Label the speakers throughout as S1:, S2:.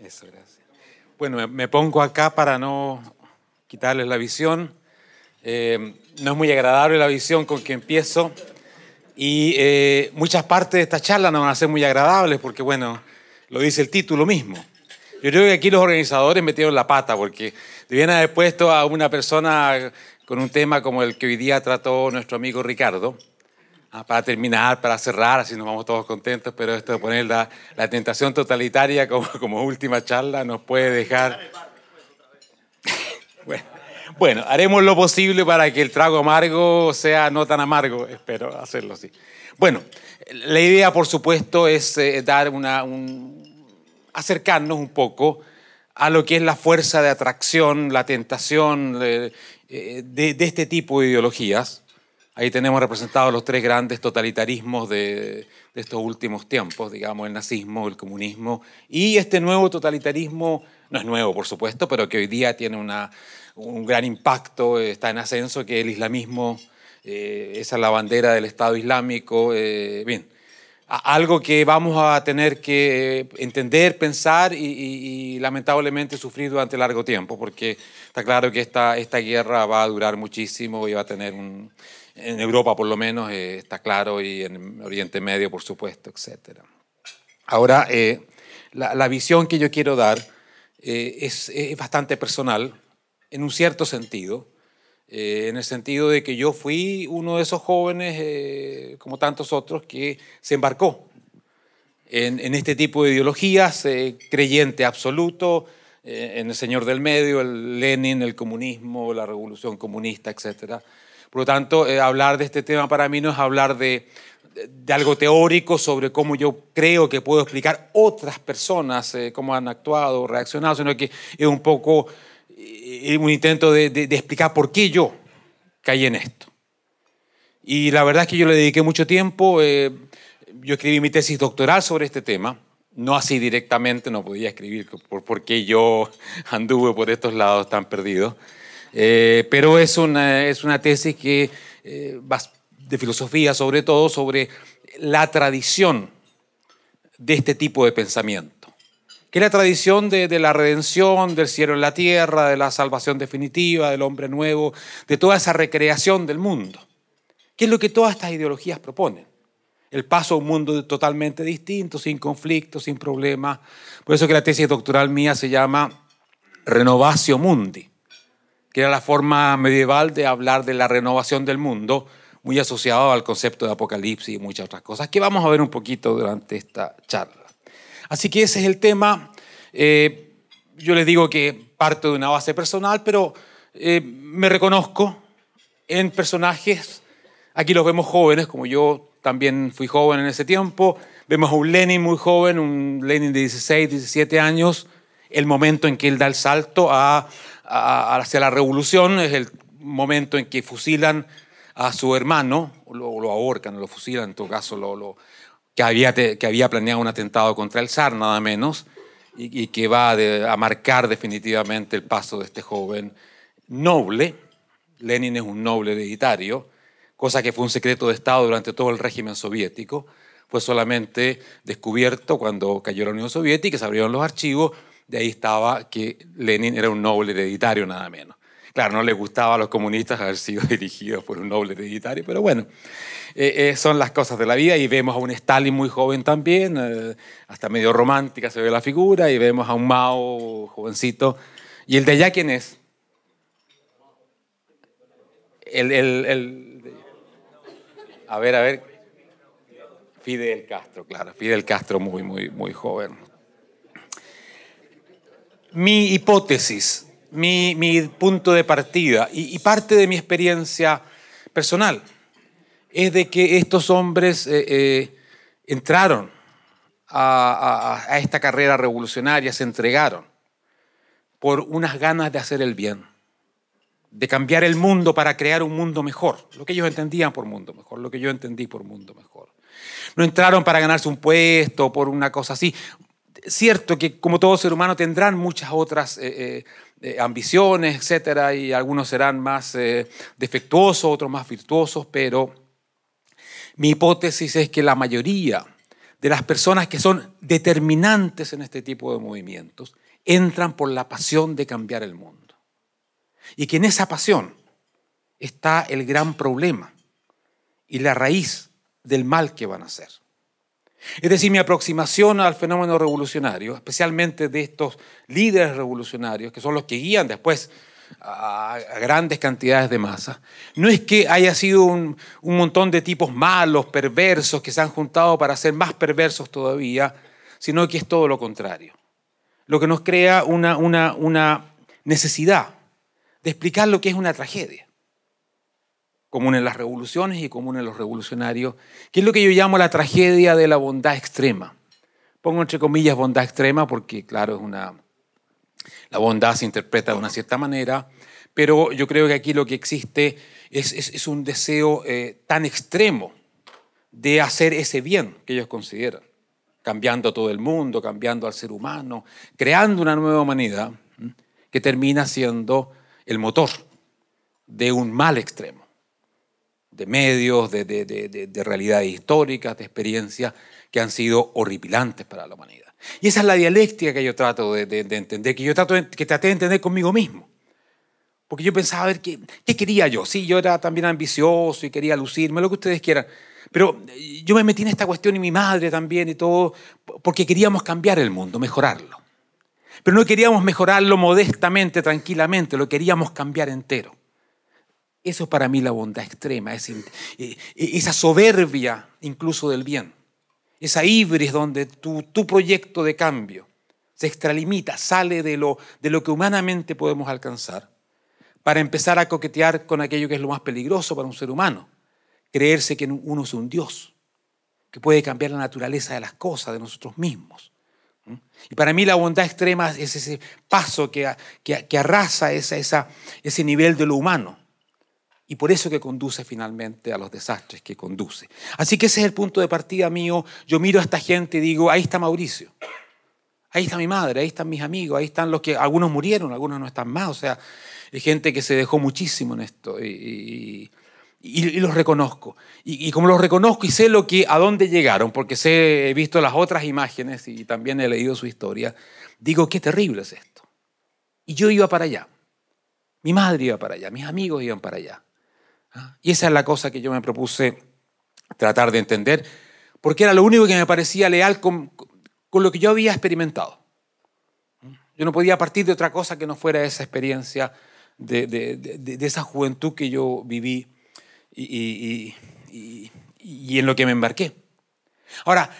S1: Eso, gracias. Bueno, me pongo acá para no quitarles la visión. No es muy agradable la visión con que empiezo y muchas partes de esta charla no van a ser muy agradables porque, bueno, lo dice el título mismo. Yo creo que aquí los organizadores metieron la pata porque debían haber puesto a una persona con un tema como el que hoy día trató nuestro amigo Ricardo, para terminar, para cerrar, así nos vamos todos contentos, pero esto de poner la tentación totalitaria como última charla nos puede dejar... Bueno, haremos lo posible para que el trago amargo sea no tan amargo, espero hacerlo así. Bueno, la idea, por supuesto, es dar acercarnos un poco a lo que es la fuerza de atracción, la tentación de este tipo de ideologías. Ahí tenemos representados los tres grandes totalitarismos de estos últimos tiempos, digamos, el nazismo, el comunismo, y este nuevo totalitarismo, no es nuevo, por supuesto, pero que hoy día tiene un gran impacto, está en ascenso, que es el islamismo, esa es la bandera del Estado Islámico, bien. Algo que vamos a tener que entender, pensar y lamentablemente sufrir durante largo tiempo, porque está claro que esta guerra va a durar muchísimo y va a tener en Europa por lo menos, está claro, y en Oriente Medio, por supuesto, etc. Ahora, la visión que yo quiero dar es bastante personal, en un cierto sentido, en el sentido de que yo fui uno de esos jóvenes, como tantos otros, que se embarcó en este tipo de ideologías, creyente absoluto, en el señor del medio, el Lenin, el comunismo, la revolución comunista, etc. Por lo tanto, hablar de este tema para mí no es hablar de algo teórico sobre cómo yo creo que puedo explicar otras personas, cómo han actuado, reaccionado, sino que es un poco un intento de explicar por qué yo caí en esto. Y la verdad es que yo le dediqué mucho tiempo. Yo escribí mi tesis doctoral sobre este tema, no así directamente, no podía escribir por qué yo anduve por estos lados tan perdidos, pero es una tesis que de filosofía, sobre todo, sobre la tradición de este tipo de pensamiento, que es la tradición de la redención, del cielo en la tierra, de la salvación definitiva, del hombre nuevo, de toda esa recreación del mundo, que es lo que todas estas ideologías proponen. El paso a un mundo totalmente distinto, sin conflictos, sin problemas. Por eso que la tesis doctoral mía se llama Renovatio Mundi, que era la forma medieval de hablar de la renovación del mundo, muy asociado al concepto de apocalipsis y muchas otras cosas, que vamos a ver un poquito durante esta charla. Así que ese es el tema. Yo les digo que parto de una base personal, pero me reconozco en personajes. Aquí los vemos jóvenes, como yo también fui joven en ese tiempo. Vemos a un Lenin muy joven, un Lenin de 16, 17 años. El momento en que él da el salto hacia la revolución es el momento en que fusilan a su hermano, o lo ahorcan, lo fusilan, en todo caso, que había planeado un atentado contra el zar, nada menos, y que va a marcar definitivamente el paso de este joven noble. Lenin es un noble hereditario, cosa que fue un secreto de Estado durante todo el régimen soviético. Fue solamente descubierto cuando cayó la Unión Soviética, se abrieron los archivos, de ahí estaba que Lenin era un noble hereditario, nada menos. Claro, no les gustaba a los comunistas haber sido dirigidos por un noble hereditario, pero bueno, son las cosas de la vida. Y vemos a un Stalin muy joven también, hasta medio romántica se ve la figura, y vemos a un Mao jovencito. ¿Y el de allá quién es? A ver. Fidel Castro, claro. Fidel Castro muy joven. Mi hipótesis, mi punto de partida y parte de mi experiencia personal es de que estos hombres entraron a esta carrera revolucionaria, se entregaron por unas ganas de hacer el bien, de cambiar el mundo para crear un mundo mejor, lo que ellos entendían por mundo mejor, lo que yo entendí por mundo mejor. No entraron para ganarse un puesto, por una cosa así. Cierto que como todo ser humano tendrán muchas otras ambiciones, etcétera, y algunos serán más defectuosos, otros más virtuosos, pero mi hipótesis es que la mayoría de las personas que son determinantes en este tipo de movimientos entran por la pasión de cambiar el mundo. Y que en esa pasión está el gran problema y la raíz del mal que van a hacer. Es decir, mi aproximación al fenómeno revolucionario, especialmente de estos líderes revolucionarios, que son los que guían después a grandes cantidades de masa, no es que haya sido un montón de tipos malos, perversos, que se han juntado para ser más perversos todavía, sino que es todo lo contrario. Lo que nos crea una necesidad de explicar lo que es una tragedia, común en las revoluciones y común en los revolucionarios, que es lo que yo llamo la tragedia de la bondad extrema. Pongo entre comillas bondad extrema porque, claro, la bondad se interpreta de una cierta manera, pero yo creo que aquí lo que existe es un deseo tan extremo de hacer ese bien que ellos consideran, cambiando a todo el mundo, cambiando al ser humano, creando una nueva humanidad que termina siendo el motor de un mal extremo, de medios, de realidades históricas, de experiencias que han sido horripilantes para la humanidad. Y esa es la dialéctica que yo trato de entender, que traté de entender conmigo mismo. Porque yo pensaba, a ver, ¿qué quería yo? Sí, yo era también ambicioso y quería lucirme, lo que ustedes quieran. Pero yo me metí en esta cuestión y mi madre también y todo, porque queríamos cambiar el mundo, mejorarlo. Pero no queríamos mejorarlo modestamente, tranquilamente, lo queríamos cambiar entero. Eso es para mí la bondad extrema, esa soberbia incluso del bien. Esa ibris donde tu proyecto de cambio se extralimita, sale de lo que humanamente podemos alcanzar para empezar a coquetear con aquello que es lo más peligroso para un ser humano, creerse que uno es un Dios, que puede cambiar la naturaleza de las cosas, de nosotros mismos. Y para mí la bondad extrema es ese paso que arrasa ese nivel de lo humano. Y por eso que conduce finalmente a los desastres que conduce. Así que ese es el punto de partida mío. Yo miro a esta gente y digo, ahí está Mauricio, ahí está mi madre, ahí están mis amigos, ahí están los que, algunos murieron, algunos no están más. O sea, hay gente que se dejó muchísimo en esto y los reconozco. Y como los reconozco y sé a dónde llegaron, porque he visto las otras imágenes y también he leído su historia, digo, qué terrible es esto. Y yo iba para allá, mi madre iba para allá, mis amigos iban para allá. Y esa es la cosa que yo me propuse tratar de entender, porque era lo único que me parecía leal con lo que yo había experimentado. Yo no podía partir de otra cosa que no fuera esa experiencia de esa juventud que yo viví y en lo que me embarqué. Ahora,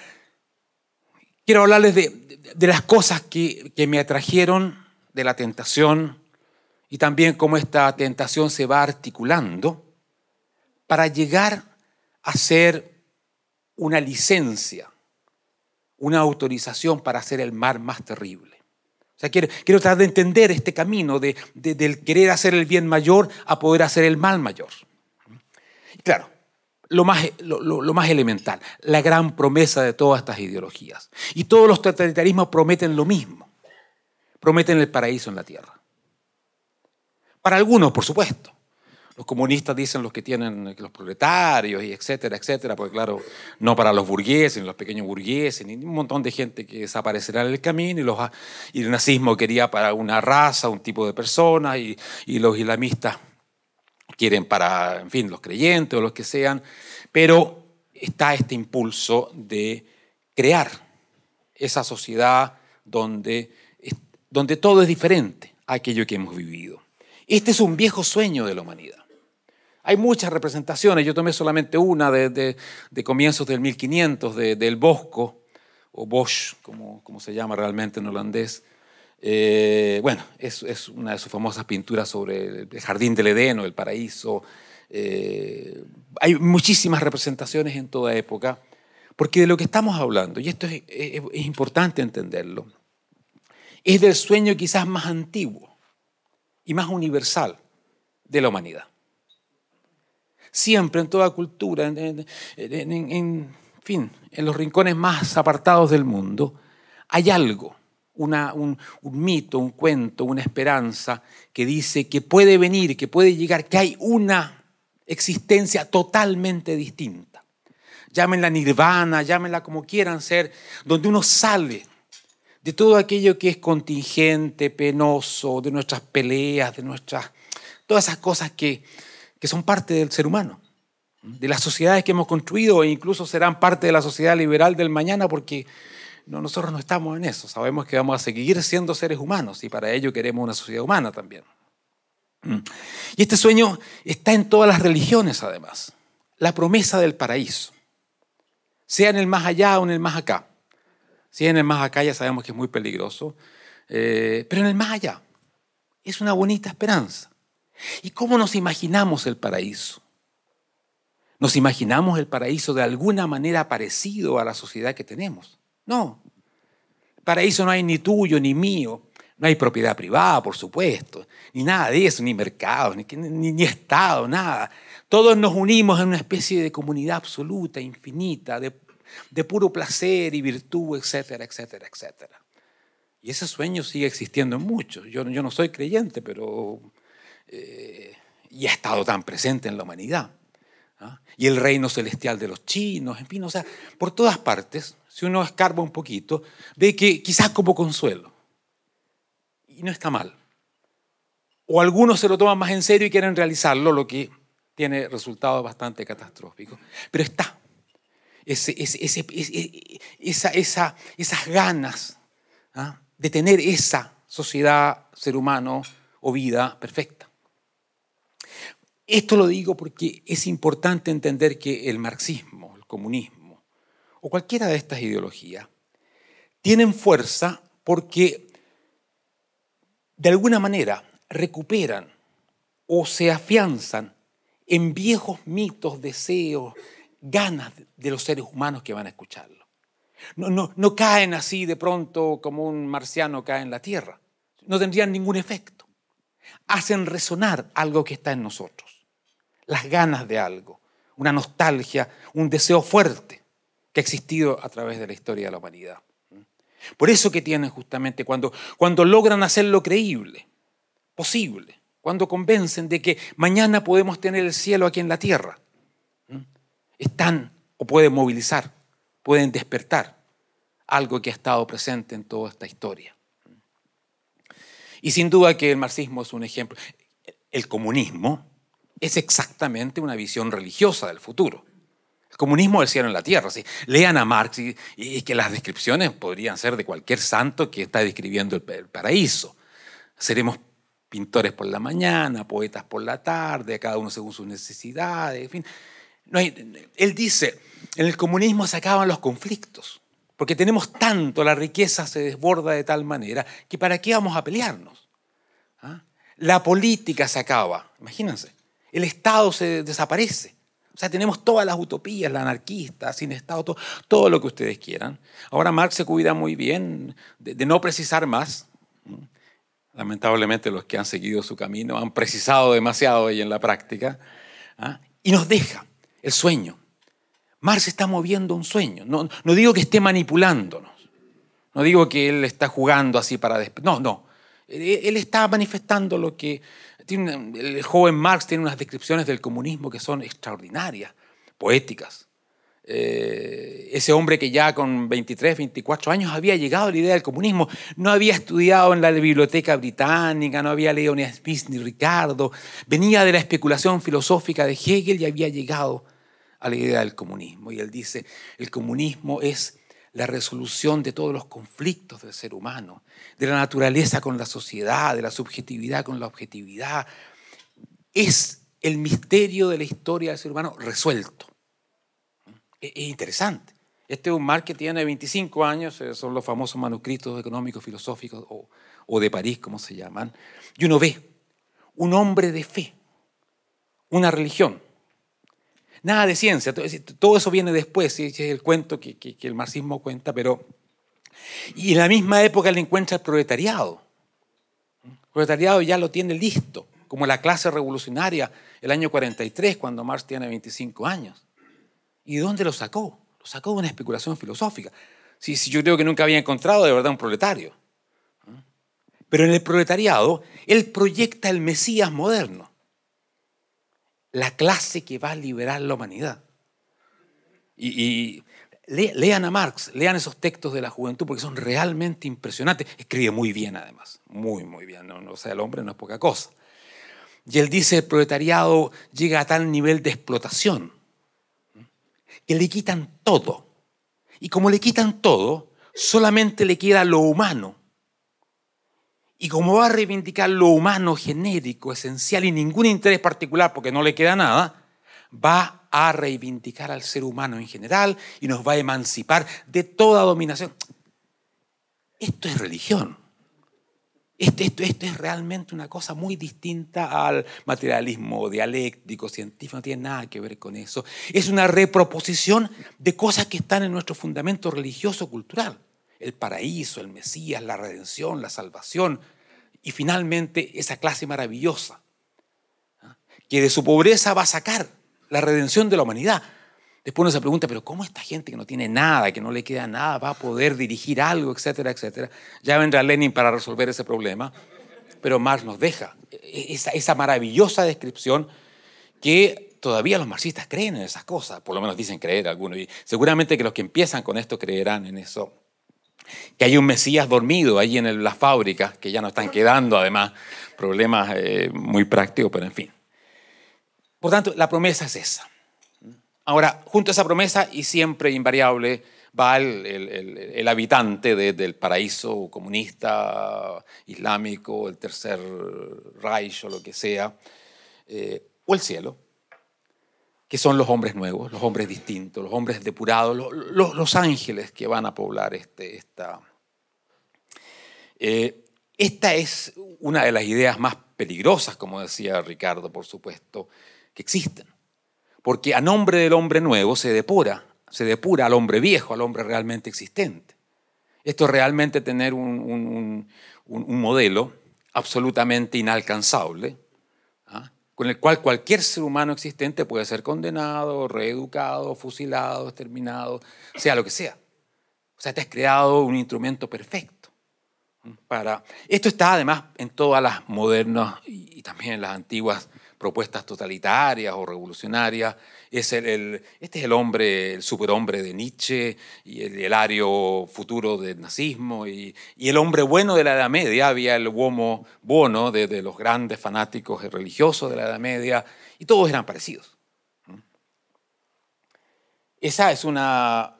S1: quiero hablarles de las cosas que me atrajeron de la tentación y también cómo esta tentación se va articulando para llegar a ser una licencia, una autorización para hacer el mal más terrible. O sea, quiero tratar de entender este camino del querer hacer el bien mayor a poder hacer el mal mayor. Y claro, lo más elemental, la gran promesa de todas estas ideologías. Y todos los totalitarismos prometen lo mismo. Prometen el paraíso en la tierra. Para algunos, por supuesto. Los comunistas dicen los que tienen los proletarios y etcétera, etcétera, porque claro, no para los burgueses, ni los pequeños burgueses, ni un montón de gente que desaparecerá en el camino y el nazismo quería para una raza, un tipo de personas y los islamistas quieren para, en fin, los creyentes o los que sean, pero está este impulso de crear esa sociedad donde todo es diferente a aquello que hemos vivido. Este es un viejo sueño de la humanidad. Hay muchas representaciones, yo tomé solamente una de comienzos del 1500, del Bosco, o Bosch, como se llama realmente en holandés. Bueno, es una de sus famosas pinturas sobre el jardín del Edén o el paraíso. Hay muchísimas representaciones en toda época, porque de lo que estamos hablando, y esto es importante entenderlo, es del sueño quizás más antiguo y más universal de la humanidad. Siempre, en toda cultura, en fin, en los rincones más apartados del mundo, hay algo, un mito, un cuento, una esperanza que dice que puede venir, que puede llegar, que hay una existencia totalmente distinta, llámenla nirvana, llámenla como quieran ser, donde uno sale de todo aquello que es contingente, penoso, de nuestras peleas, todas esas cosas que son parte del ser humano, de las sociedades que hemos construido e incluso serán parte de la sociedad liberal del mañana, porque nosotros no estamos en eso. Sabemos que vamos a seguir siendo seres humanos y para ello queremos una sociedad humana también. Y este sueño está en todas las religiones, además. La promesa del paraíso, sea en el más allá o en el más acá. Si en el más acá ya sabemos que es muy peligroso, pero en el más allá es una bonita esperanza. ¿Y cómo nos imaginamos el paraíso? ¿Nos imaginamos el paraíso de alguna manera parecido a la sociedad que tenemos? No. El paraíso no hay ni tuyo ni mío. No hay propiedad privada, por supuesto, ni nada de eso, ni mercado, ni Estado, nada. Todos nos unimos en una especie de comunidad absoluta, infinita, de puro placer y virtud, etcétera, etcétera, etcétera. Y ese sueño sigue existiendo en muchos. Yo no soy creyente, pero y ha estado tan presente en la humanidad. ¿Ah? Y el reino celestial de los chinos, en fin, o sea, por todas partes, si uno escarba un poquito, ve que quizás como consuelo. Y no está mal. O algunos se lo toman más en serio y quieren realizarlo, lo que tiene resultados bastante catastróficos. Pero está esas ganas, ¿ah?, de tener esa sociedad, ser humano o vida perfecta. Esto lo digo porque es importante entender que el marxismo, el comunismo o cualquiera de estas ideologías tienen fuerza porque de alguna manera recuperan o se afianzan en viejos mitos, deseos, ganas de los seres humanos que van a escucharlo. No caen así de pronto como un marciano cae en la Tierra. No tendrían ningún efecto. Hacen resonar algo que está en nosotros. Las ganas de algo, una nostalgia, un deseo fuerte que ha existido a través de la historia de la humanidad. Por eso que tienen justamente cuando logran hacerlo creíble, posible, cuando convencen de que mañana podemos tener el cielo aquí en la tierra, están o pueden movilizar, pueden despertar algo que ha estado presente en toda esta historia. Y sin duda que el marxismo es un ejemplo. El comunismo es exactamente una visión religiosa del futuro. El comunismo del cielo en la tierra. ¿Sí? Lean a Marx y que las descripciones podrían ser de cualquier santo que está describiendo el paraíso. Seremos pintores por la mañana, poetas por la tarde, cada uno según sus necesidades, en fin. Él dice, en el comunismo se acaban los conflictos, porque tenemos tanto, la riqueza se desborda de tal manera que ¿para qué vamos a pelearnos? ¿Ah? La política se acaba, imagínense, el Estado se desaparece. O sea, tenemos todas las utopías, la anarquista, sin Estado, todo lo que ustedes quieran. Ahora Marx se cuida muy bien de no precisar más. Lamentablemente los que han seguido su camino han precisado demasiado ahí en la práctica. ¿Ah? Y nos deja el sueño. Marx está moviendo un sueño. No digo que esté manipulándonos. No digo que él está jugando así para... No. Él está manifestando lo que... El joven Marx tiene unas descripciones del comunismo que son extraordinarias, poéticas. Ese hombre que ya con 23, 24 años había llegado a la idea del comunismo, no había estudiado en la biblioteca británica, no había leído ni a Smith ni Ricardo, venía de la especulación filosófica de Hegel y había llegado a la idea del comunismo. Y él dice, el comunismo es la resolución de todos los conflictos del ser humano, de la naturaleza con la sociedad, de la subjetividad con la objetividad. Es el misterio de la historia del ser humano resuelto. Es interesante. Este es un Marx que tiene 25 años, son los famosos manuscritos económicos, filosóficos o de París, como se llaman. Y uno ve un hombre de fe, una religión. Nada de ciencia, todo eso viene después, es el cuento que el marxismo cuenta, pero... Y en la misma época le encuentra el proletariado. El proletariado ya lo tiene listo, como la clase revolucionaria el año 43, cuando Marx tiene 25 años. ¿Y de dónde lo sacó? Lo sacó de una especulación filosófica. Sí, yo creo que nunca había encontrado de verdad un proletario. Pero en el proletariado, él proyecta el Mesías moderno. La clase que va a liberar la humanidad. Lean a Marx, lean esos textos de la juventud porque son realmente impresionantes. Escribe muy bien además, muy, muy bien. O sea, el hombre no es poca cosa. Y él dice, el proletariado llega a tal nivel de explotación que le quitan todo. Y como le quitan todo, solamente le queda lo humano. Y como va a reivindicar lo humano genérico, esencial y ningún interés particular porque no le queda nada, va a reivindicar al ser humano en general y nos va a emancipar de toda dominación. Esto es religión. Esto es realmente una cosa muy distinta al materialismo dialéctico, científico, no tiene nada que ver con eso. Es una reproposición de cosas que están en nuestro fundamento religioso cultural. El paraíso, el Mesías, la redención, la salvación y finalmente esa clase maravillosa que de su pobreza va a sacar la redención de la humanidad. Después uno se pregunta, pero ¿cómo esta gente que no tiene nada, que no le queda nada, va a poder dirigir algo, etcétera, etcétera? Ya vendrá Lenin para resolver ese problema, pero Marx nos deja esa maravillosa descripción que todavía los marxistas creen en esas cosas, por lo menos dicen creer algunos, y seguramente que los que empiezan con esto creerán en eso. Que hay un Mesías dormido ahí en las fábricas, que ya no están quedando además problemas muy prácticos, pero en fin. Por tanto, la promesa es esa. Ahora, junto a esa promesa y siempre invariable va el habitante del paraíso comunista, islámico, el tercer Reich o lo que sea, o el cielo, que son los hombres nuevos, los hombres distintos, los hombres depurados, los ángeles que van a poblar esta. Esta es una de las ideas más peligrosas, como decía Ricardo, por supuesto, que existen. Porque a nombre del hombre nuevo se depura al hombre viejo, al hombre realmente existente. Esto es realmente tener un modelo absolutamente inalcanzable, con el cual cualquier ser humano existente puede ser condenado, reeducado, fusilado, exterminado, sea lo que sea. O sea, te has creado un instrumento perfecto. Esto está además en todas las modernas y también en las antiguas propuestas totalitarias o revolucionarias. Este es el hombre, el superhombre de Nietzsche y el ario futuro del nazismo y el hombre bueno de la Edad Media. Había el uomo buono de los grandes fanáticos religiosos de la Edad Media y todos eran parecidos. Esa es una...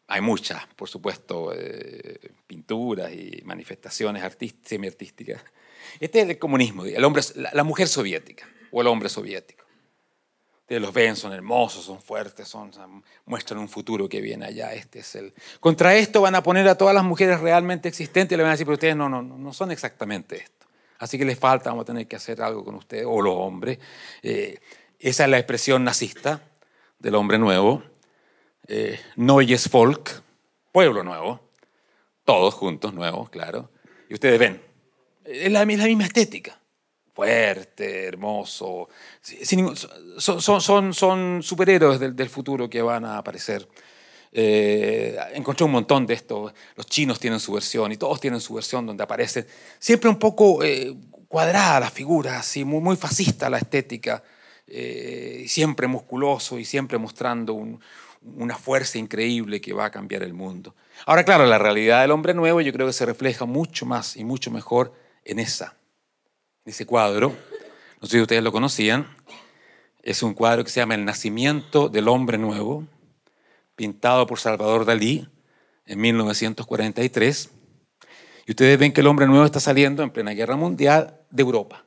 S1: Hay muchas, por supuesto, pinturas y manifestaciones semiartísticas. Este es el comunismo, la mujer soviética o el hombre soviético. Ustedes los ven, son hermosos, son fuertes, muestran un futuro que viene allá. Contra esto van a poner a todas las mujeres realmente existentes y le van a decir, pero ustedes no son exactamente esto. Así que les falta, vamos a tener que hacer algo con ustedes, o los hombres. Esa es la expresión nazista del hombre nuevo. Neues Volk, pueblo nuevo, todos juntos, nuevos, claro. Y ustedes ven, es la misma estética, fuerte, hermoso. Son superhéroes del futuro que van a aparecer. Encontré un montón de esto. Los chinos tienen su versión y todos tienen su versión donde aparecen siempre un poco cuadradas las figuras, así, muy fascista la estética, siempre musculoso y siempre mostrando una fuerza increíble que va a cambiar el mundo. Ahora, claro, la realidad del hombre nuevo yo creo que se refleja mucho más y mucho mejor en ese cuadro. No sé si ustedes lo conocían. Es un cuadro que se llama El nacimiento del hombre nuevo, pintado por Salvador Dalí en 1943. Y ustedes ven que el hombre nuevo está saliendo en plena guerra mundial de Europa.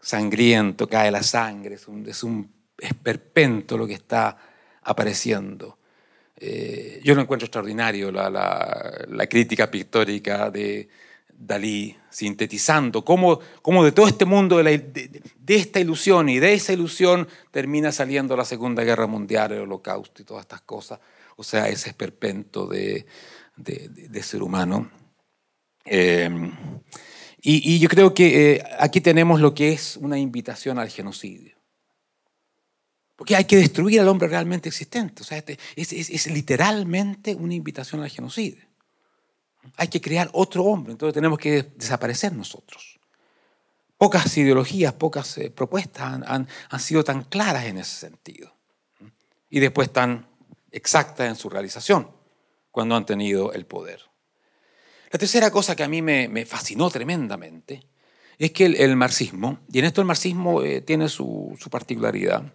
S1: Sangriento, cae la sangre, es un esperpento lo que está apareciendo. Yo lo encuentro extraordinario, la crítica pictórica de Dalí, sintetizando cómo de todo este mundo, de esta ilusión y de esa ilusión, termina saliendo la Segunda Guerra Mundial, el Holocausto y todas estas cosas. O sea, ese esperpento de ser humano. Y yo creo que aquí tenemos lo que es una invitación al genocidio. Porque hay que destruir al hombre realmente existente. O sea, es literalmente una invitación al genocidio. Hay que crear otro hombre, entonces tenemos que desaparecer nosotros. Pocas ideologías, pocas propuestas han sido tan claras en ese sentido. y después tan exactas en su realización cuando han tenido el poder. La tercera cosa que a mí me fascinó tremendamente es que el marxismo, y en esto el marxismo tiene su particularidad,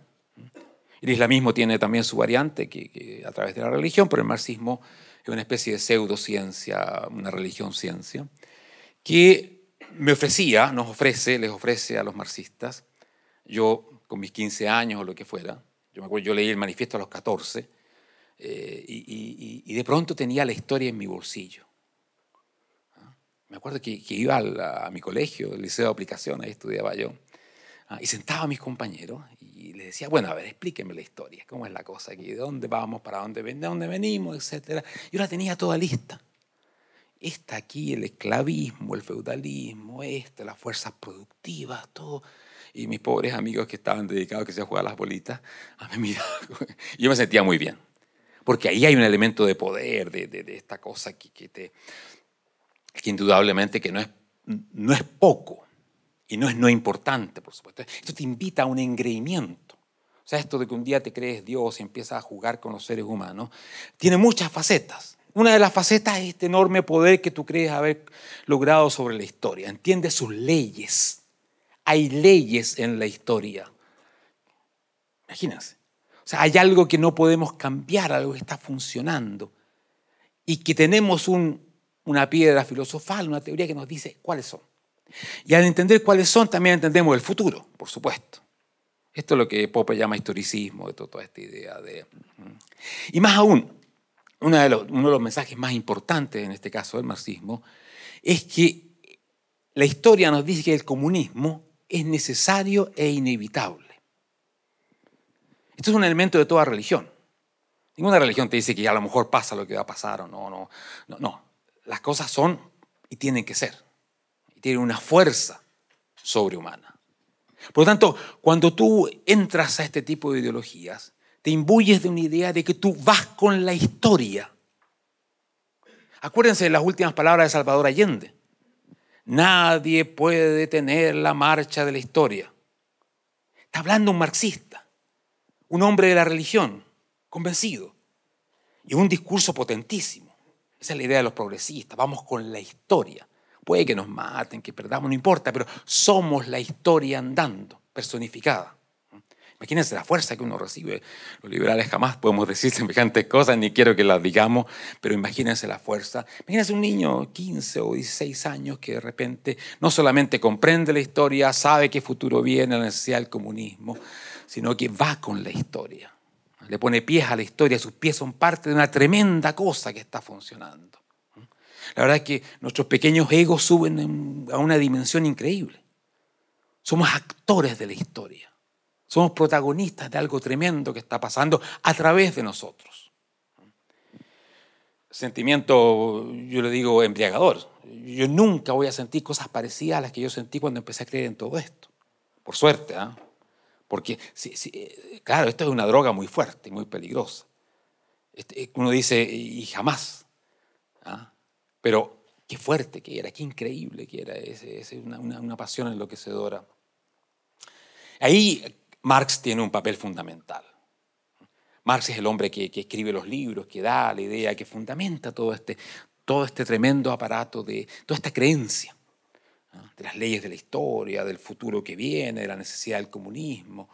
S1: el islamismo tiene también su variante que a través de la religión, pero el marxismo es una especie de pseudociencia, una religión ciencia, que les ofrece a los marxistas, yo con mis 15 años o lo que fuera, yo me acuerdo, yo leí el manifiesto a los 14, y de pronto tenía la historia en mi bolsillo. Me acuerdo que iba a mi colegio, el liceo de aplicación, ahí estudiaba yo, y sentaba a mis compañeros y les decía, bueno, a ver, explíquenme la historia, cómo es la cosa aquí, de dónde vamos, para dónde de dónde venimos, etcétera. Yo la tenía toda lista. Está aquí el esclavismo, el feudalismo, las fuerzas productivas, todo. Y mis pobres amigos que estaban dedicados que se jugaban las bolitas, a mí miraban. Yo me sentía muy bien, porque ahí hay un elemento de poder, de esta cosa que indudablemente que no es poco y no es no importante, por supuesto. Esto te invita a un engreimiento. O sea, esto de que un día te crees Dios y empiezas a jugar con los seres humanos, tiene muchas facetas. Una de las facetas es este enorme poder que tú crees haber logrado sobre la historia. Entiendes sus leyes. Hay leyes en la historia. Imagínense. O sea, hay algo que no podemos cambiar, algo que está funcionando. Y que tenemos una piedra filosofal, una teoría que nos dice cuáles son. Y al entender cuáles son, también entendemos el futuro, por supuesto. Esto es lo que Popper llama historicismo, de toda esta idea de... Y más aún, uno de los mensajes más importantes, en este caso del marxismo, es que la historia nos dice que el comunismo es necesario e inevitable. Esto es un elemento de toda religión. Ninguna religión te dice que a lo mejor pasa lo que va a pasar o no. Las cosas son y tienen que ser. Y tienen una fuerza sobrehumana. Por lo tanto, cuando tú entras a este tipo de ideologías, te imbuyes de una idea de que tú vas con la historia. Acuérdense de las últimas palabras de Salvador Allende. Nadie puede detener la marcha de la historia. Está hablando un marxista, un hombre de la religión, convencido. Y un discurso potentísimo. Esa es la idea de los progresistas. Vamos con la historia. Puede que nos maten, que perdamos, no importa, pero somos la historia andando, personificada. Imagínense la fuerza que uno recibe. Los liberales jamás podemos decir semejantes cosas, ni quiero que las digamos, pero imagínense la fuerza. Imagínense un niño 15 o 16 años que de repente no solamente comprende la historia, sabe qué futuro viene, la necesidad del comunismo, sino que va con la historia. Le pone pies a la historia, sus pies son parte de una tremenda cosa que está funcionando. La verdad es que nuestros pequeños egos suben a una dimensión increíble. Somos actores de la historia. Somos protagonistas de algo tremendo que está pasando a través de nosotros. Sentimiento, yo le digo, embriagador. Yo nunca voy a sentir cosas parecidas a las que yo sentí cuando empecé a creer en todo esto. Por suerte, ¿eh? Porque, claro, esto es una droga muy fuerte, muy peligrosa. Uno dice, y jamás. ¿Ah? Pero qué fuerte que era, qué increíble que era. Es una pasión enloquecedora. Ahí Marx tiene un papel fundamental. Marx es el hombre que escribe los libros, que da la idea, que fundamenta todo este tremendo aparato, toda esta creencia, ¿no? De las leyes de la historia, del futuro que viene, de la necesidad del comunismo.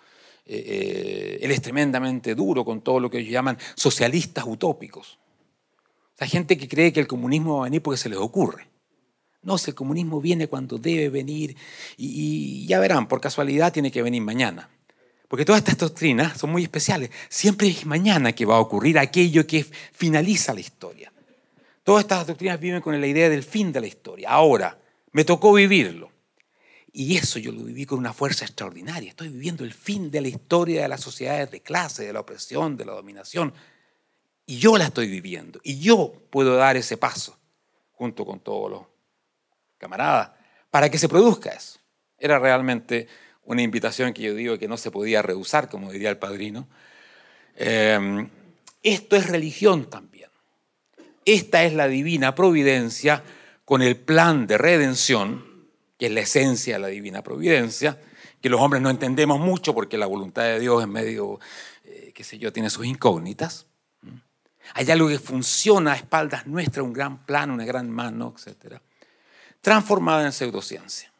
S1: Él es tremendamente duro con todo lo que ellos llaman socialistas utópicos. O sea, gente que cree que el comunismo va a venir porque se les ocurre. No, si el comunismo viene cuando debe venir y ya verán, por casualidad tiene que venir mañana. Porque todas estas doctrinas son muy especiales. Siempre es mañana que va a ocurrir aquello que finaliza la historia. Todas estas doctrinas viven con la idea del fin de la historia. Ahora, me tocó vivirlo. Y eso yo lo viví con una fuerza extraordinaria. Estoy viviendo el fin de la historia de las sociedades de clase, de la opresión, de la dominación. Y yo la estoy viviendo. Y yo puedo dar ese paso, junto con todos los camaradas, para que se produzca eso. Era realmente una invitación que yo digo que no se podía rehusar, como diría el padrino. Esto es religión también. Esta es la divina providencia con el plan de redención, que es la esencia de la divina providencia, que los hombres no entendemos mucho porque la voluntad de Dios es medio qué sé yo, tiene sus incógnitas. Hay algo que funciona a espaldas nuestras, un gran plano, una gran mano, etc. Transformada en pseudociencia.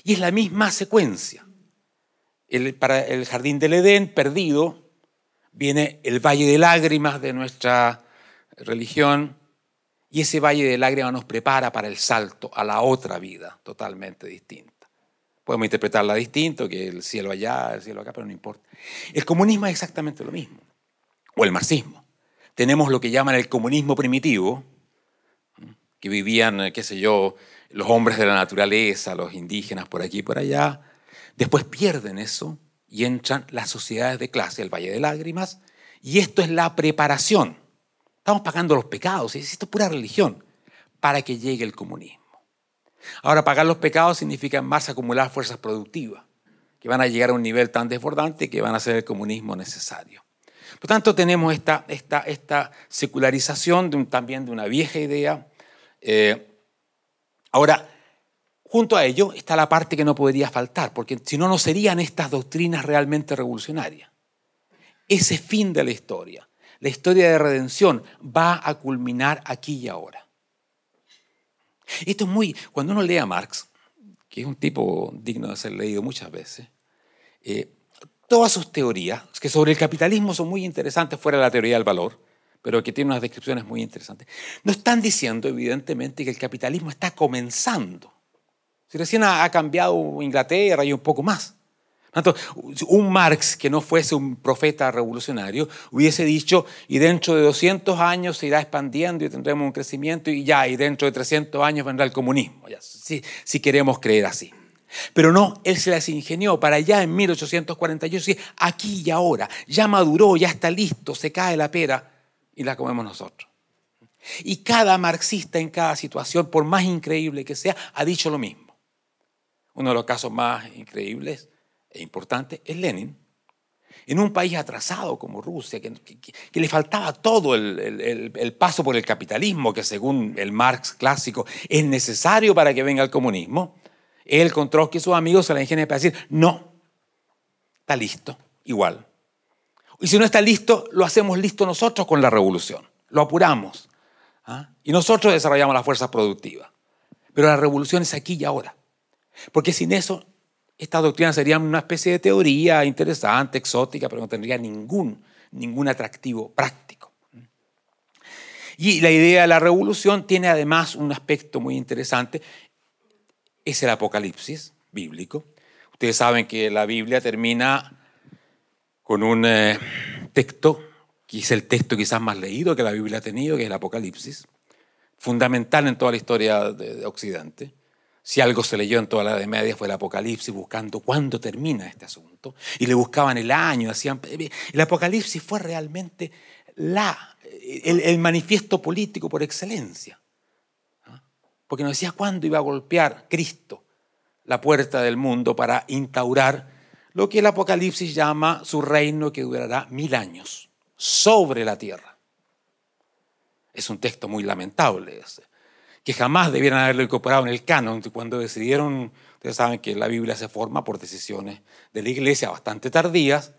S1: Y es la misma secuencia. Para el jardín del Edén, perdido, viene el valle de lágrimas de nuestra religión, y ese valle de lágrimas nos prepara para el salto a la otra vida, totalmente distinta. Podemos interpretarla distinto, que el cielo allá, el cielo acá, pero no importa. El comunismo es exactamente lo mismo, o el marxismo. Tenemos lo que llaman el comunismo primitivo, que vivían, qué sé yo, los hombres de la naturaleza, los indígenas por aquí y por allá. Después pierden eso y entran las sociedades de clase, el Valle de Lágrimas, y esto es la preparación. Estamos pagando los pecados, esto es pura religión, para que llegue el comunismo. Ahora, pagar los pecados significa más acumular fuerzas productivas, que van a llegar a un nivel tan desbordante que van a hacer el comunismo necesario. Por tanto, tenemos esta secularización también de una vieja idea. Ahora, junto a ello está la parte que no podría faltar, porque si no, no serían estas doctrinas realmente revolucionarias. Ese fin de la historia de redención, va a culminar aquí y ahora. Esto es muy... Cuando uno lee a Marx, que es un tipo digno de ser leído muchas veces, todas sus teorías, que sobre el capitalismo son muy interesantes fuera de la teoría del valor, pero que tiene unas descripciones muy interesantes, no están diciendo evidentemente que el capitalismo está comenzando. Si recién ha cambiado Inglaterra y un poco más. Un Marx que no fuese un profeta revolucionario hubiese dicho, y dentro de 200 años se irá expandiendo y tendremos un crecimiento y dentro de 300 años vendrá el comunismo, si queremos creer así. Pero no, él se las ingenió para allá en 1848, aquí y ahora, ya maduró, ya está listo, se cae la pera y la comemos nosotros. Y cada marxista en cada situación, por más increíble que sea, ha dicho lo mismo. Uno de los casos más increíbles e importante es Lenin, en un país atrasado como Rusia, que le faltaba todo el paso por el capitalismo, que según el Marx clásico es necesario para que venga el comunismo. Él con Trotsky y sus amigos se la ingenian para decir, no, está listo, igual. Y si no está listo, lo hacemos listo nosotros con la revolución, lo apuramos. Y nosotros desarrollamos las fuerzas productivas. Pero la revolución es aquí y ahora. Porque sin eso, estas doctrinas serían una especie de teoría interesante, exótica, pero no tendría ningún atractivo práctico. Y la idea de la revolución tiene además un aspecto muy interesante, es el apocalipsis bíblico. Ustedes saben que la Biblia termina con un texto, que es el texto quizás más leído que la Biblia ha tenido, que es el Apocalipsis, fundamental en toda la historia de Occidente. Si algo se leyó en toda la Edad Media fue el Apocalipsis, buscando cuándo termina este asunto. Y le buscaban el año, hacían... El Apocalipsis fue realmente el manifiesto político por excelencia. Porque nos decía cuándo iba a golpear Cristo la puerta del mundo para instaurar lo que el Apocalipsis llama su reino que durará 1000 años sobre la tierra. Es un texto muy lamentable ese, que jamás debieran haberlo incorporado en el canon. Cuando decidieron, ustedes saben que la Biblia se forma por decisiones de la iglesia bastante tardías,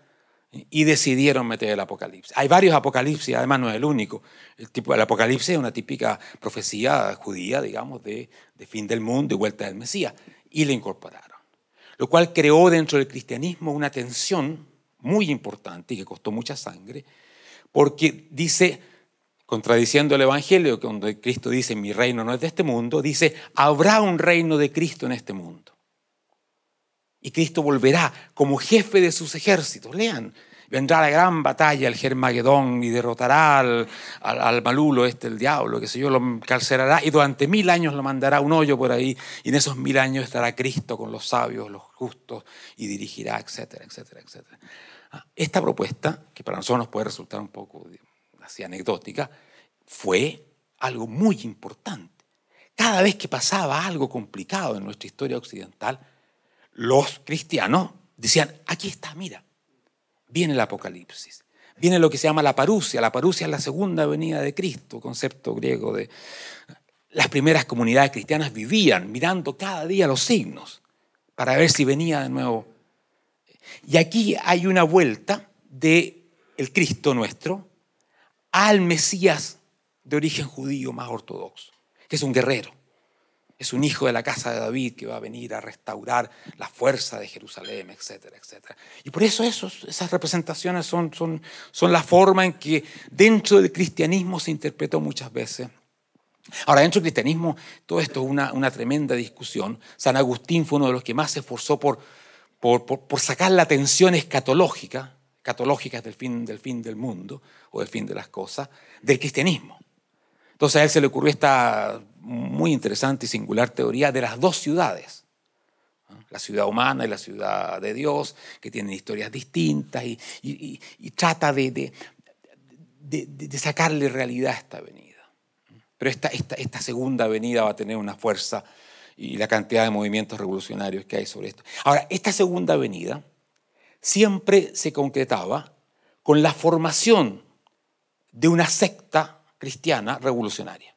S1: y decidieron meter el Apocalipsis. Hay varios Apocalipsis, además no es el único. El Apocalipsis es una típica profecía judía, digamos, de fin del mundo y vuelta del Mesías, y le incorporaron. Lo cual creó dentro del cristianismo una tensión muy importante y que costó mucha sangre, porque dice, contradiciendo el Evangelio, donde Cristo dice, mi reino no es de este mundo, dice, habrá un reino de Cristo en este mundo. Y Cristo volverá como jefe de sus ejércitos. Lean, vendrá la gran batalla, el Germagedón, y derrotará al malulo el diablo, que sé yo, lo encarcelará, y durante 1000 años lo mandará a un hoyo por ahí, y en esos 1000 años estará Cristo con los sabios, los justos, y dirigirá, etcétera, etcétera, etcétera. Esta propuesta, que para nosotros nos puede resultar un poco así anecdótica, fue algo muy importante. Cada vez que pasaba algo complicado en nuestra historia occidental, los cristianos decían, aquí está, mira, viene el Apocalipsis, viene lo que se llama la parusia. La parusia es la segunda venida de Cristo, concepto griego de... Las primeras comunidades cristianas vivían mirando cada día los signos para ver si venía de nuevo. Y aquí hay una vuelta del Cristo nuestro al Mesías de origen judío más ortodoxo, que es un guerrero. Es un hijo de la casa de David que va a venir a restaurar la fuerza de Jerusalén, etcétera, etcétera. Y por eso esas representaciones son la forma en que dentro del cristianismo se interpretó muchas veces. Ahora, dentro del cristianismo, todo esto es una tremenda discusión. San Agustín fue uno de los que más se esforzó por sacar la tensión escatológica del fin del mundo o del fin de las cosas, del cristianismo. Entonces a él se le ocurrió esta muy interesante y singular teoría de las dos ciudades, la ciudad humana y la ciudad de Dios, que tienen historias distintas y trata de sacarle realidad a esta venida. Pero esta segunda venida va a tener una fuerza y la cantidad de movimientos revolucionarios que hay sobre esto. Ahora, esta segunda venida siempre se concretaba con la formación de una secta cristiana revolucionaria,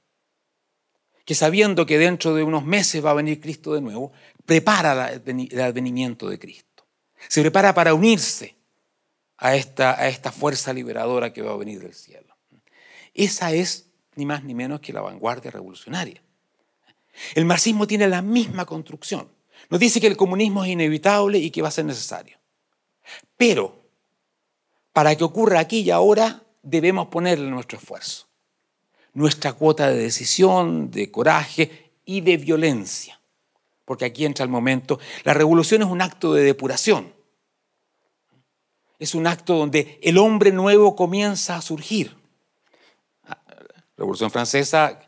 S1: que sabiendo que dentro de unos meses va a venir Cristo de nuevo, prepara el advenimiento de Cristo. Se prepara para unirse a esta fuerza liberadora que va a venir del cielo. Esa es ni más ni menos que la vanguardia revolucionaria. El marxismo tiene la misma construcción. Nos dice que el comunismo es inevitable y que va a ser necesario. Pero para que ocurra aquí y ahora debemos ponerle nuestro esfuerzo, nuestra cuota de decisión, de coraje y de violencia. Porque aquí entra el momento. La revolución es un acto de depuración. Es un acto donde el hombre nuevo comienza a surgir. La Revolución Francesa,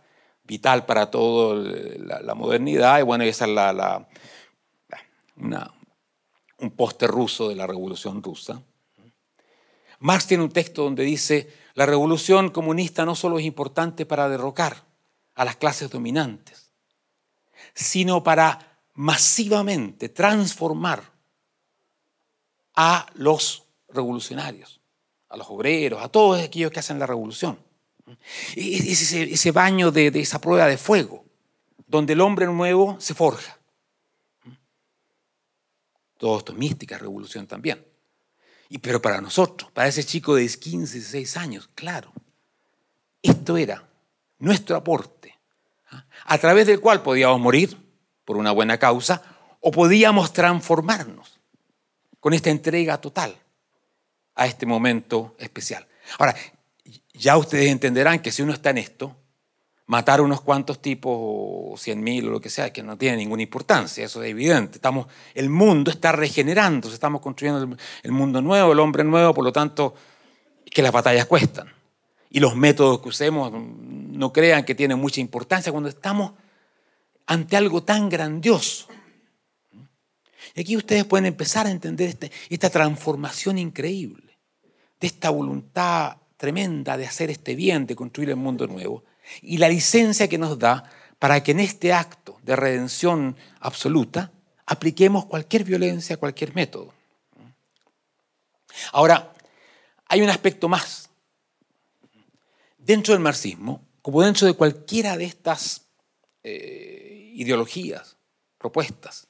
S1: vital para toda la modernidad, y bueno, esa es un póster ruso de la Revolución Rusa. Marx tiene un texto donde dice: la revolución comunista no solo es importante para derrocar a las clases dominantes, sino para masivamente transformar a los revolucionarios, a los obreros, a todos aquellos que hacen la revolución. Es ese baño de esa prueba de fuego, donde el hombre nuevo se forja. Todo esto es mística, revolución también. Pero para nosotros, para ese chico de 15, 16 años, claro, esto era nuestro aporte, a través del cual podíamos morir por una buena causa o podíamos transformarnos con esta entrega total a este momento especial. Ahora, ya ustedes entenderán que si uno está en esto, matar a unos cuantos tipos, o 100.000 o lo que sea, que no tiene ninguna importancia, eso es evidente. El mundo está regenerándose, estamos construyendo el mundo nuevo, el hombre nuevo, por lo tanto, que las batallas cuestan. Y los métodos que usemos, no crean que tienen mucha importancia cuando estamos ante algo tan grandioso. Y aquí ustedes pueden empezar a entender esta transformación increíble, de esta voluntad tremenda de hacer este bien, de construir el mundo nuevo, y la licencia que nos da para que en este acto de redención absoluta apliquemos cualquier violencia, cualquier método. Ahora, hay un aspecto más. Dentro del marxismo, como dentro de cualquiera de estas ideologías, propuestas,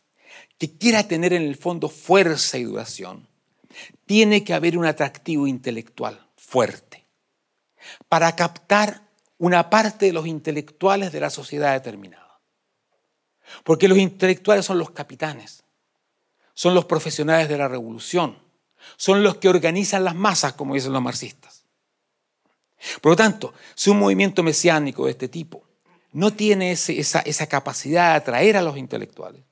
S1: que quiera tener en el fondo fuerza y duración, tiene que haber un atractivo intelectual fuerte para captar una parte de los intelectuales de la sociedad determinada. Porque los intelectuales son los capitanes, son los profesionales de la revolución, son los que organizan las masas, como dicen los marxistas. Por lo tanto, si un movimiento mesiánico de este tipo no tiene esa capacidad de atraer a los intelectuales,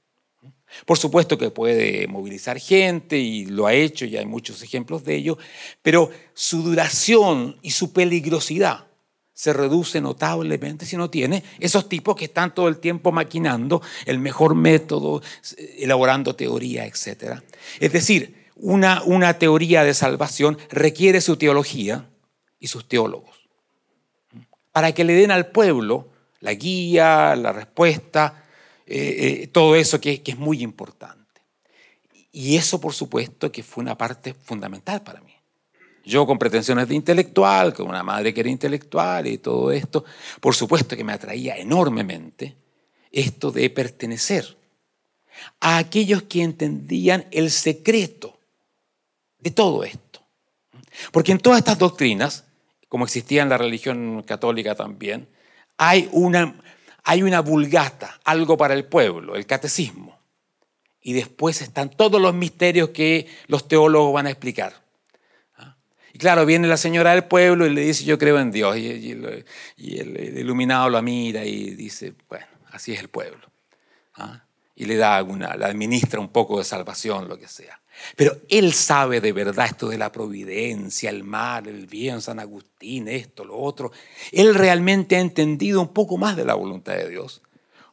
S1: por supuesto que puede movilizar gente y lo ha hecho, y hay muchos ejemplos de ello, pero su duración y su peligrosidad se reduce notablemente si no tiene esos tipos que están todo el tiempo maquinando el mejor método, elaborando teoría, etc. Es decir, una teoría de salvación requiere su teología y sus teólogos para que le den al pueblo la guía, la respuesta, todo eso que es muy importante. Y eso, por supuesto, que fue una parte fundamental para mí. Yo con pretensiones de intelectual, con una madre que era intelectual y todo esto, por supuesto que me atraía enormemente esto de pertenecer a aquellos que entendían el secreto de todo esto. Porque en todas estas doctrinas, como existía en la religión católica también, hay una vulgata, algo para el pueblo, el catecismo. Y después están todos los misterios que los teólogos van a explicar. Y claro, viene la señora del pueblo y le dice, yo creo en Dios. Y el iluminado lo mira y dice, bueno, así es el pueblo. Y le administra un poco de salvación, lo que sea. Pero él sabe de verdad esto de la providencia, el mal, el bien, San Agustín, esto, lo otro. Él realmente ha entendido un poco más de la voluntad de Dios,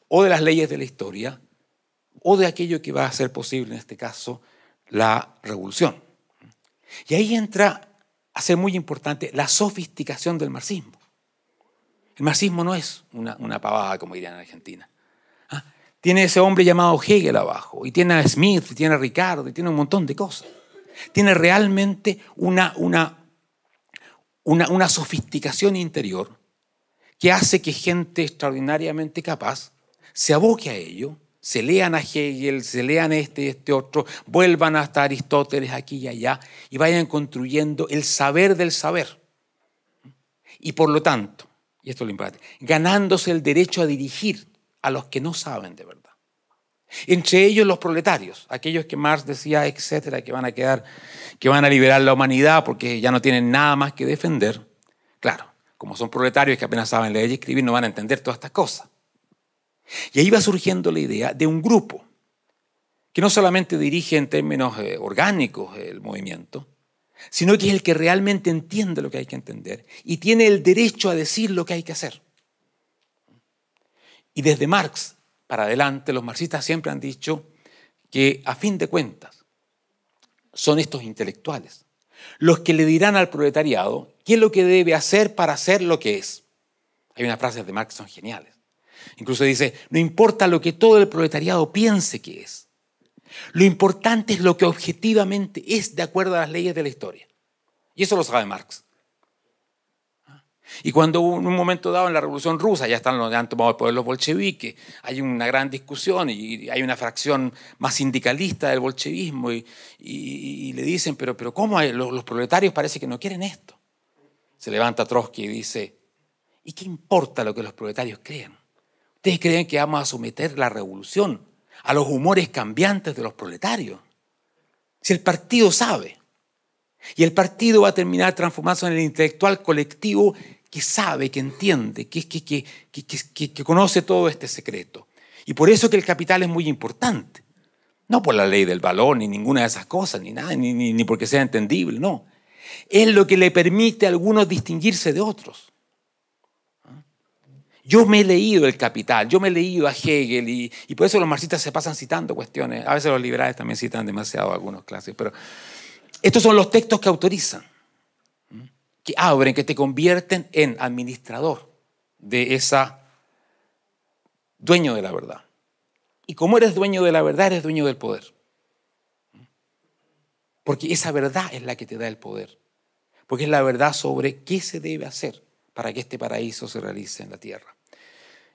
S1: o de las leyes de la historia, o de aquello que va a ser posible, en este caso, la revolución. Y ahí entra a ser muy importante la sofisticación del marxismo. El marxismo no es una pavada, como dirían en Argentina. Tiene ese hombre llamado Hegel abajo, y tiene a Smith, y tiene a Ricardo, y tiene un montón de cosas. Tiene realmente una sofisticación interior que hace que gente extraordinariamente capaz se aboque a ello, se lean a Hegel, se lean este otro, vuelvan hasta Aristóteles aquí y allá, y vayan construyendo el saber del saber. Y por lo tanto, y esto es lo importante, ganándose el derecho a dirigir a los que no saben de verdad. Entre ellos los proletarios, aquellos que Marx decía, etcétera, que van a liberar la humanidad porque ya no tienen nada más que defender. Claro, como son proletarios que apenas saben leer y escribir, no van a entender todas estas cosas. Y ahí va surgiendo la idea de un grupo que no solamente dirige en términos orgánicos el movimiento, sino que es el que realmente entiende lo que hay que entender y tiene el derecho a decir lo que hay que hacer. Y desde Marx para adelante, los marxistas siempre han dicho que, a fin de cuentas, son estos intelectuales los que le dirán al proletariado qué es lo que debe hacer para ser lo que es. Hay unas frases de Marx que son geniales. Incluso dice, no importa lo que todo el proletariado piense que es. Lo importante es lo que objetivamente es de acuerdo a las leyes de la historia. Y eso lo sabe Marx. Y cuando en un momento dado en la Revolución Rusa ya han tomado el poder los bolcheviques, hay una gran discusión y hay una fracción más sindicalista del bolchevismo y le dicen, pero ¿cómo los proletarios parece que no quieren esto? Se levanta Trotsky y dice, ¿y qué importa lo que los proletarios crean? ¿Ustedes creen que vamos a someter la revolución a los humores cambiantes de los proletarios? Si el partido sabe, y el partido va a terminar transformándose en el intelectual colectivo que sabe, que entiende, que conoce todo este secreto. Y por eso que el capital es muy importante. No por la ley del valor, ni ninguna de esas cosas, ni nada, ni porque sea entendible, no. Es lo que le permite a algunos distinguirse de otros. Yo me he leído El Capital, yo me he leído a Hegel y por eso los marxistas se pasan citando cuestiones. A veces los liberales también citan demasiado algunos clásicos, pero estos son los textos que autorizan, que abren, que te convierten en administrador de esa dueño de la verdad. Y como eres dueño de la verdad, eres dueño del poder. Porque esa verdad es la que te da el poder. Porque es la verdad sobre qué se debe hacer para que este paraíso se realice en la tierra.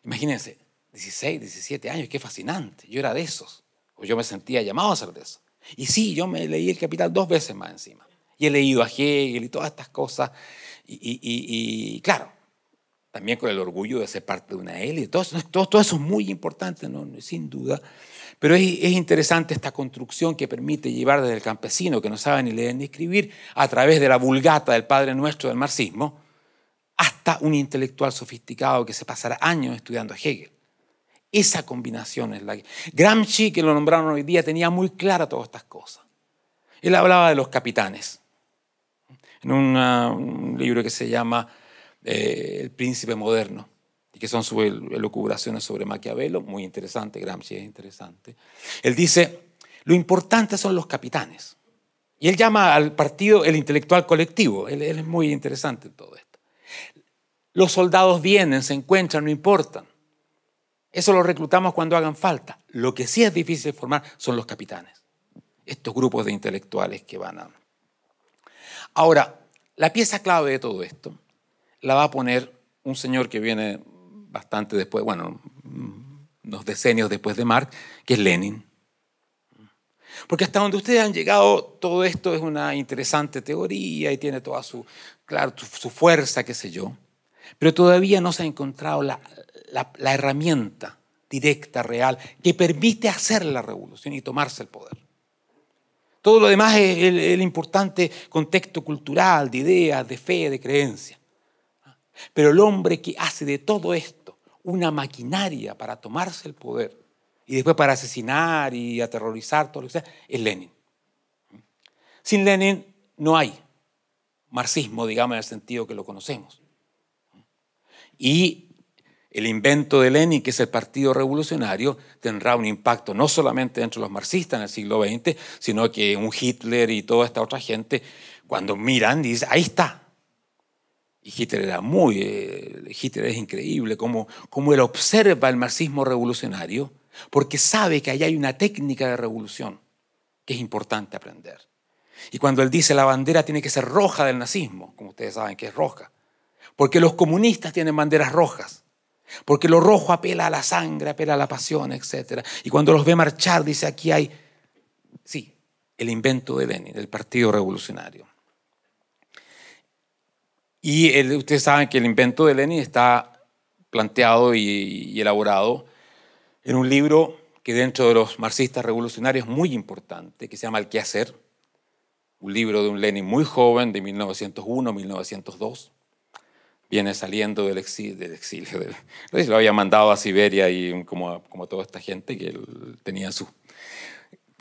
S1: Imagínense, 16, 17 años, qué fascinante. Yo era de esos. O yo me sentía llamado a ser de esos. Y sí, yo me leí El Capital 2 veces más encima. Y he leído a Hegel y todas estas cosas. Y claro, también con el orgullo de ser parte de una élite. Todo eso es muy importante, ¿no? Sin duda. Pero es interesante esta construcción que permite llevar desde el campesino, que no sabe ni leer ni escribir, a través de la vulgata del Padre Nuestro del marxismo, hasta un intelectual sofisticado que se pasará años estudiando a Hegel. Esa combinación es la que... Gramsci, que lo nombraron hoy día, tenía muy clara todas estas cosas. Él hablaba de los capitanes. En un libro que se llama El Príncipe Moderno, y que son sus elucubraciones sobre Maquiavelo, muy interesante, Gramsci es interesante. Él dice, lo importante son los capitanes. Y él llama al partido el intelectual colectivo. Él es muy interesante en todo esto. Los soldados vienen, se encuentran, no importan. Eso lo reclutamos cuando hagan falta. Lo que sí es difícil formar son los capitanes. Estos grupos de intelectuales que van a... Ahora, la pieza clave de todo esto la va a poner un señor que viene bastante después, bueno, unos decenios después de Marx, que es Lenin. Porque hasta donde ustedes han llegado, todo esto es una interesante teoría y tiene toda su fuerza, qué sé yo, pero todavía no se ha encontrado la herramienta directa, real, que permite hacer la revolución y tomarse el poder. Todo lo demás es el importante contexto cultural, de ideas, de fe, de creencia. Pero el hombre que hace de todo esto una maquinaria para tomarse el poder y después para asesinar y aterrorizar, todo lo que sea, es Lenin. Sin Lenin no hay marxismo, digamos, en el sentido que lo conocemos. Y el invento de Lenin, que es el Partido Revolucionario, tendrá un impacto no solamente dentro de los marxistas en el siglo XX, sino que un Hitler y toda esta otra gente, cuando miran, dicen, ahí está. Y Hitler es increíble cómo él observa el marxismo revolucionario, porque sabe que ahí hay una técnica de revolución que es importante aprender. Y cuando él dice la bandera tiene que ser roja del nazismo, como ustedes saben que es roja, porque los comunistas tienen banderas rojas, porque lo rojo apela a la sangre, apela a la pasión, etc. Y cuando los ve marchar, dice, aquí hay, sí, el invento de Lenin, el Partido Revolucionario. Y ustedes saben que el invento de Lenin está planteado y elaborado en un libro que dentro de los marxistas revolucionarios es muy importante, que se llama El Quehacer, un libro de un Lenin muy joven, de 1901-1902. Viene saliendo del exilio. Lo había mandado a Siberia y como toda esta gente que él tenía sus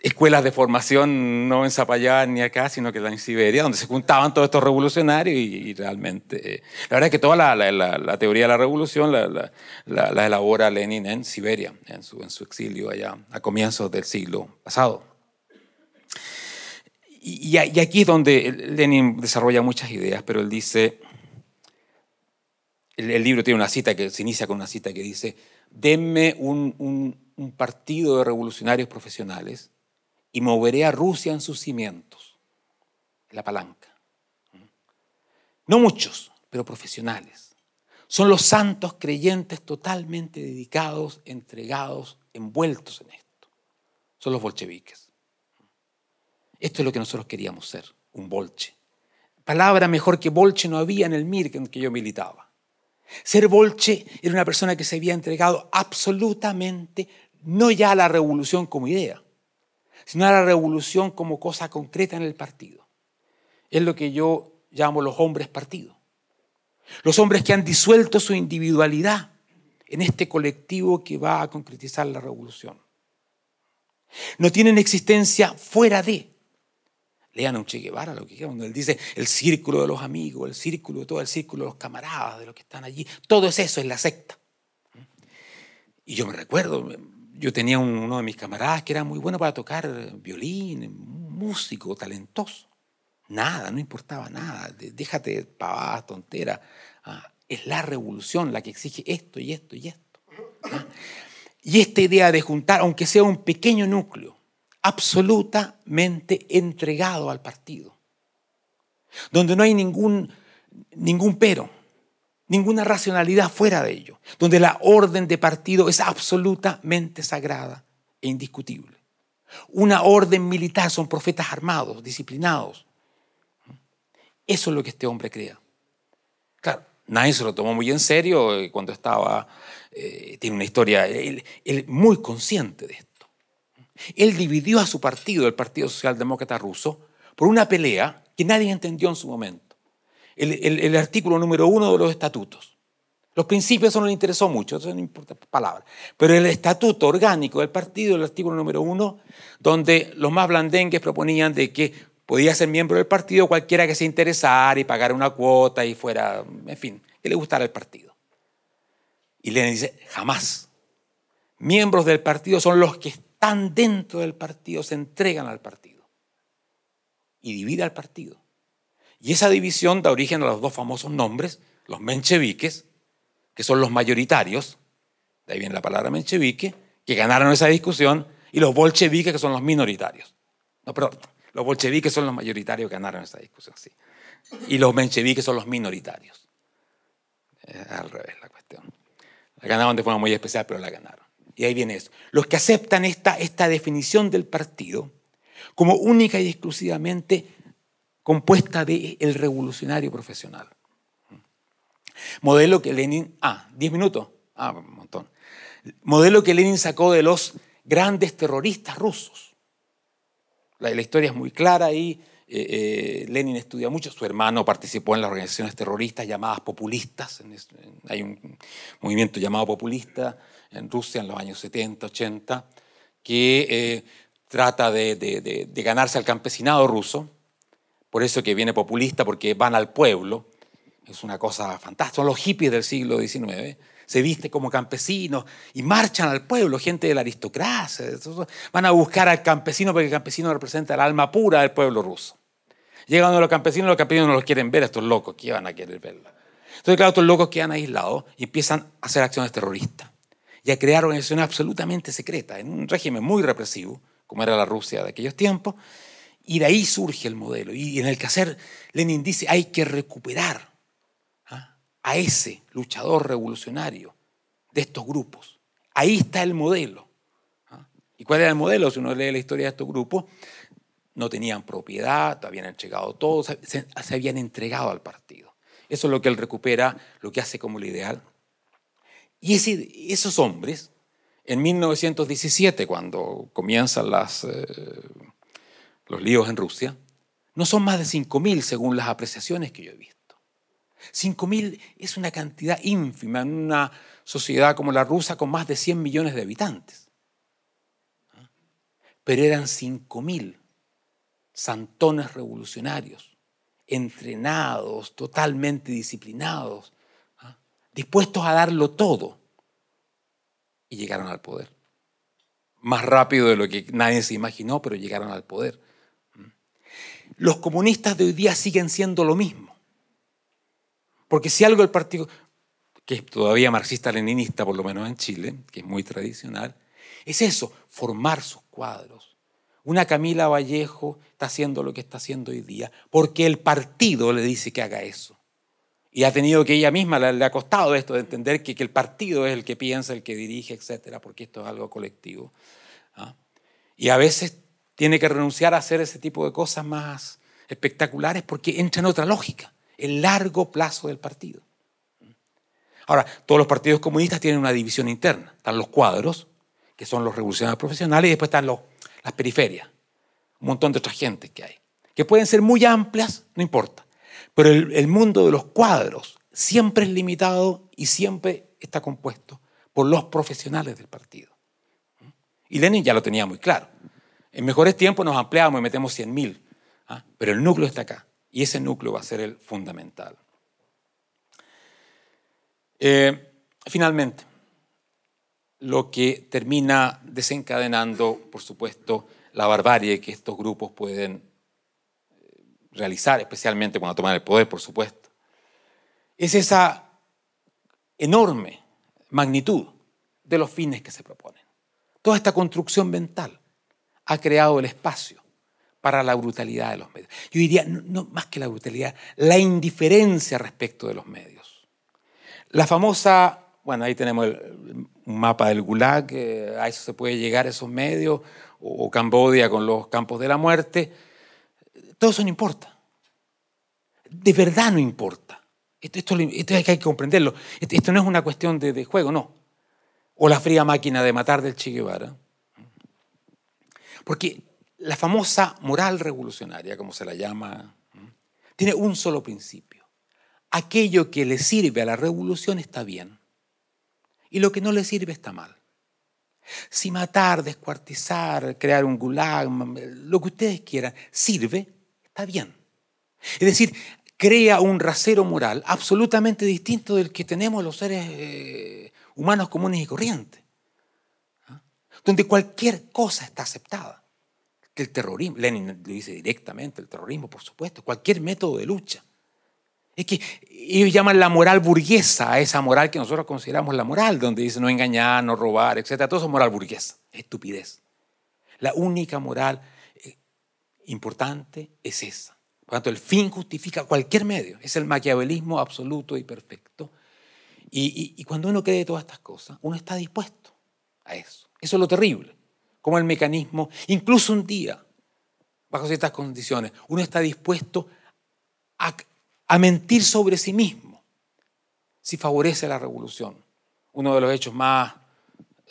S1: escuelas de formación no en Zapallar ni acá, sino que en Siberia, donde se juntaban todos estos revolucionarios y realmente... la verdad es que toda la teoría de la revolución la elabora Lenin en Siberia, en su exilio allá, a comienzos del siglo pasado. Y aquí es donde Lenin desarrolla muchas ideas, pero él dice... El libro tiene una cita que se inicia con una cita que dice: denme un partido de revolucionarios profesionales y moveré a Rusia en sus cimientos, la palanca. No muchos, pero profesionales. Son los santos creyentes totalmente dedicados, entregados, envueltos en esto. Son los bolcheviques. Esto es lo que nosotros queríamos ser, un bolche. Palabra mejor que bolche no había en el MIR en que yo militaba. Ser bolche era una persona que se había entregado absolutamente, no ya a la revolución como idea, sino a la revolución como cosa concreta en el partido. Es lo que yo llamo los hombres partido. Los hombres que han disuelto su individualidad en este colectivo que va a concretizar la revolución. No tienen existencia fuera de. Lean a un Che Guevara, lo que quieran, donde él dice el círculo de los amigos, el círculo de todo, el círculo de los camaradas, de los que están allí. Todo es eso, es la secta. Y yo me recuerdo, yo tenía uno de mis camaradas que era muy bueno para tocar violín, músico, talentoso. Nada, no importaba nada. Déjate de pavadas, tonteras. Es la revolución la que exige esto y esto y esto. Y esta idea de juntar, aunque sea un pequeño núcleo, absolutamente entregado al partido, donde no hay ningún pero, ninguna racionalidad fuera de ello, donde la orden de partido es absolutamente sagrada e indiscutible. Una orden militar, son profetas armados, disciplinados. Eso es lo que este hombre crea. Claro, nadie se lo tomó muy en serio cuando estaba, tiene una historia, él muy consciente de esto. Él dividió a su partido, el Partido Socialdemócrata Ruso, por una pelea que nadie entendió en su momento. El artículo número 1 de los estatutos. Los principios eso no le interesó mucho, eso no importa palabra. Pero el estatuto orgánico del partido, el artículo número 1, donde los más blandengues proponían de que podía ser miembro del partido cualquiera que se interesara y pagara una cuota y fuera, en fin, que le gustara el partido. Y Lenin dice, jamás. Miembros del partido son los que están dentro del partido, se entregan al partido y divide al partido. Y esa división da origen a los dos famosos nombres, los mencheviques, que son los mayoritarios, de ahí viene la palabra menchevique, que ganaron esa discusión, y los bolcheviques, que son los minoritarios. No, perdón, los bolcheviques son los mayoritarios que ganaron esa discusión, sí. Y los mencheviques son los minoritarios. Al revés la cuestión. La ganaron de forma muy especial, pero la ganaron. Y ahí viene eso. Los que aceptan esta definición del partido como única y exclusivamente compuesta de el revolucionario profesional. Modelo que Lenin... 10 minutos. Un montón. Modelo que Lenin sacó de los grandes terroristas rusos. La historia es muy clara ahí. Lenin estudia mucho. Su hermano participó en las organizaciones terroristas llamadas populistas. Hay un movimiento llamado populista en Rusia en los años 70, 80, que trata de ganarse al campesinado ruso. Por eso que viene populista, porque van al pueblo. Es una cosa fantástica. Son los hippies del siglo XIX. Se visten como campesinos y marchan al pueblo, gente de la aristocracia. Van a buscar al campesino porque el campesino representa el alma pura del pueblo ruso. Llegan los campesinos no los quieren ver, estos locos, ¿qué van a querer verlo? Entonces, claro, estos locos quedan aislados y empiezan a hacer acciones terroristas y a crear organizaciones absolutamente secretas en un régimen muy represivo, como era la Rusia de aquellos tiempos, y de ahí surge el modelo. Y en el quehacer, Lenin dice, hay que recuperar a ese luchador revolucionario de estos grupos. Ahí está el modelo. ¿Y cuál era el modelo? Si uno lee la historia de estos grupos, no tenían propiedad, habían entregado todo, se habían entregado al partido. Eso es lo que él recupera, lo que hace como el ideal. Y esos hombres, en 1917, cuando comienzan los líos en Rusia, no son más de 5.000 según las apreciaciones que yo he visto. 5.000 es una cantidad ínfima en una sociedad como la rusa con más de 100 millones de habitantes. Pero eran 5.000 santones revolucionarios, entrenados, totalmente disciplinados, dispuestos a darlo todo. Y llegaron al poder. Más rápido de lo que nadie se imaginó, pero llegaron al poder. Los comunistas de hoy día siguen siendo lo mismo. Porque si algo el partido, que es todavía marxista-leninista, por lo menos en Chile, que es muy tradicional, es eso, formar sus cuadros. Una Camila Vallejo está haciendo lo que está haciendo hoy día porque el partido le dice que haga eso. Y ha tenido que ella misma, le ha costado esto de entender que el partido es el que piensa, el que dirige, etcétera, porque esto es algo colectivo. Y a veces tiene que renunciar a hacer ese tipo de cosas más espectaculares porque entra en otra lógica, el largo plazo del partido. Ahora, todos los partidos comunistas tienen una división interna. Están los cuadros, que son los revolucionarios profesionales, y después están las periferias, un montón de otras gentes que hay, que pueden ser muy amplias, no importa. Pero el mundo de los cuadros siempre es limitado y siempre está compuesto por los profesionales del partido. Y Lenin ya lo tenía muy claro. En mejores tiempos nos ampliamos y metemos 100.000, pero el núcleo está acá. Y ese núcleo va a ser el fundamental. Finalmente, lo que termina desencadenando, por supuesto, la barbarie que estos grupos pueden realizar, especialmente cuando toman el poder, por supuesto, es esa enorme magnitud de los fines que se proponen. Toda esta construcción mental ha creado el espacio para la brutalidad de los medios. Yo diría, no más que la brutalidad, la indiferencia respecto de los medios. La famosa, bueno, ahí tenemos un mapa del Gulag, a eso se puede llegar, esos medios, o Camboya con los campos de la muerte. Todo eso no importa. De verdad no importa. Esto hay que comprenderlo. Esto no es una cuestión de juego, no. O la fría máquina de matar del Che Guevara. Porque la famosa moral revolucionaria, como se la llama, tiene un solo principio. Aquello que le sirve a la revolución está bien. Y lo que no le sirve está mal. Si matar, descuartizar, crear un gulag, lo que ustedes quieran, sirve, está bien. Es decir, crea un rasero moral absolutamente distinto del que tenemos los seres humanos comunes y corrientes. Donde cualquier cosa está aceptada. Que el terrorismo, Lenin lo dice directamente, el terrorismo, por supuesto, cualquier método de lucha. Es que ellos llaman la moral burguesa a esa moral que nosotros consideramos la moral, donde dice no engañar, no robar, etc. Todo eso es moral burguesa, estupidez. La única moral importante es esa. Por lo tanto, el fin justifica cualquier medio. Es el maquiavelismo absoluto y perfecto. Y cuando uno cree todas estas cosas, uno está dispuesto a eso. Eso es lo terrible. Como el mecanismo, incluso un día, bajo ciertas condiciones, uno está dispuesto a mentir sobre sí mismo si favorece la revolución. Uno de los hechos más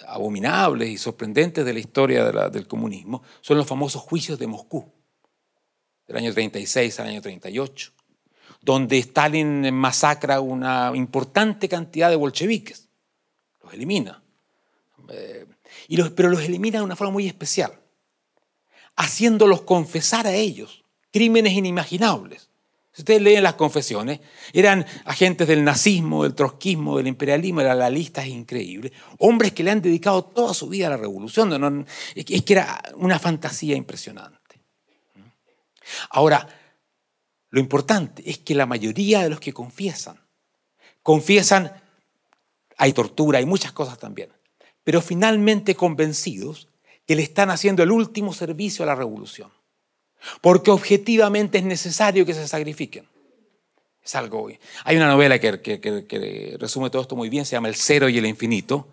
S1: abominables y sorprendentes de la historia del comunismo son los famosos juicios de Moscú, del año 36 al año 38, donde Stalin masacra una importante cantidad de bolcheviques, los elimina, pero los elimina de una forma muy especial, haciéndolos confesar a ellos crímenes inimaginables. Si ustedes leen las confesiones, eran agentes del nazismo, del trotskismo, del imperialismo, la lista es increíble. Hombres que le han dedicado toda su vida a la revolución. Es que era una fantasía impresionante. Ahora, lo importante es que la mayoría de los que confiesan, hay tortura, hay muchas cosas también, pero finalmente convencidos que le están haciendo el último servicio a la revolución. Porque objetivamente es necesario que se sacrifiquen. Es algo. Hay una novela que resume todo esto muy bien, se llama El Cero y el Infinito.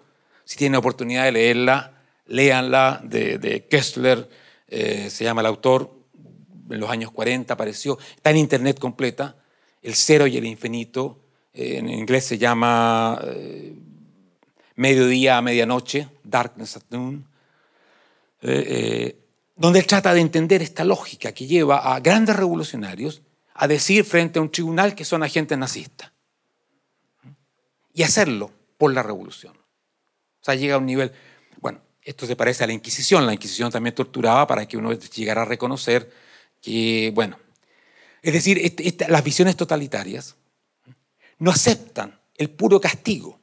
S1: Si tienen oportunidad de leerla, léanla, de Kessler, se llama el autor, en los años 40 apareció, está en internet completa, El Cero y el Infinito, en inglés se llama Mediodía a Medianoche, Darkness at Noon, donde él trata de entender esta lógica que lleva a grandes revolucionarios a decir frente a un tribunal que son agentes nazistas y hacerlo por la revolución. O sea, llega a un nivel, bueno, esto se parece a la Inquisición también torturaba para que uno llegara a reconocer que, bueno, es decir, las visiones totalitarias no aceptan el puro castigo,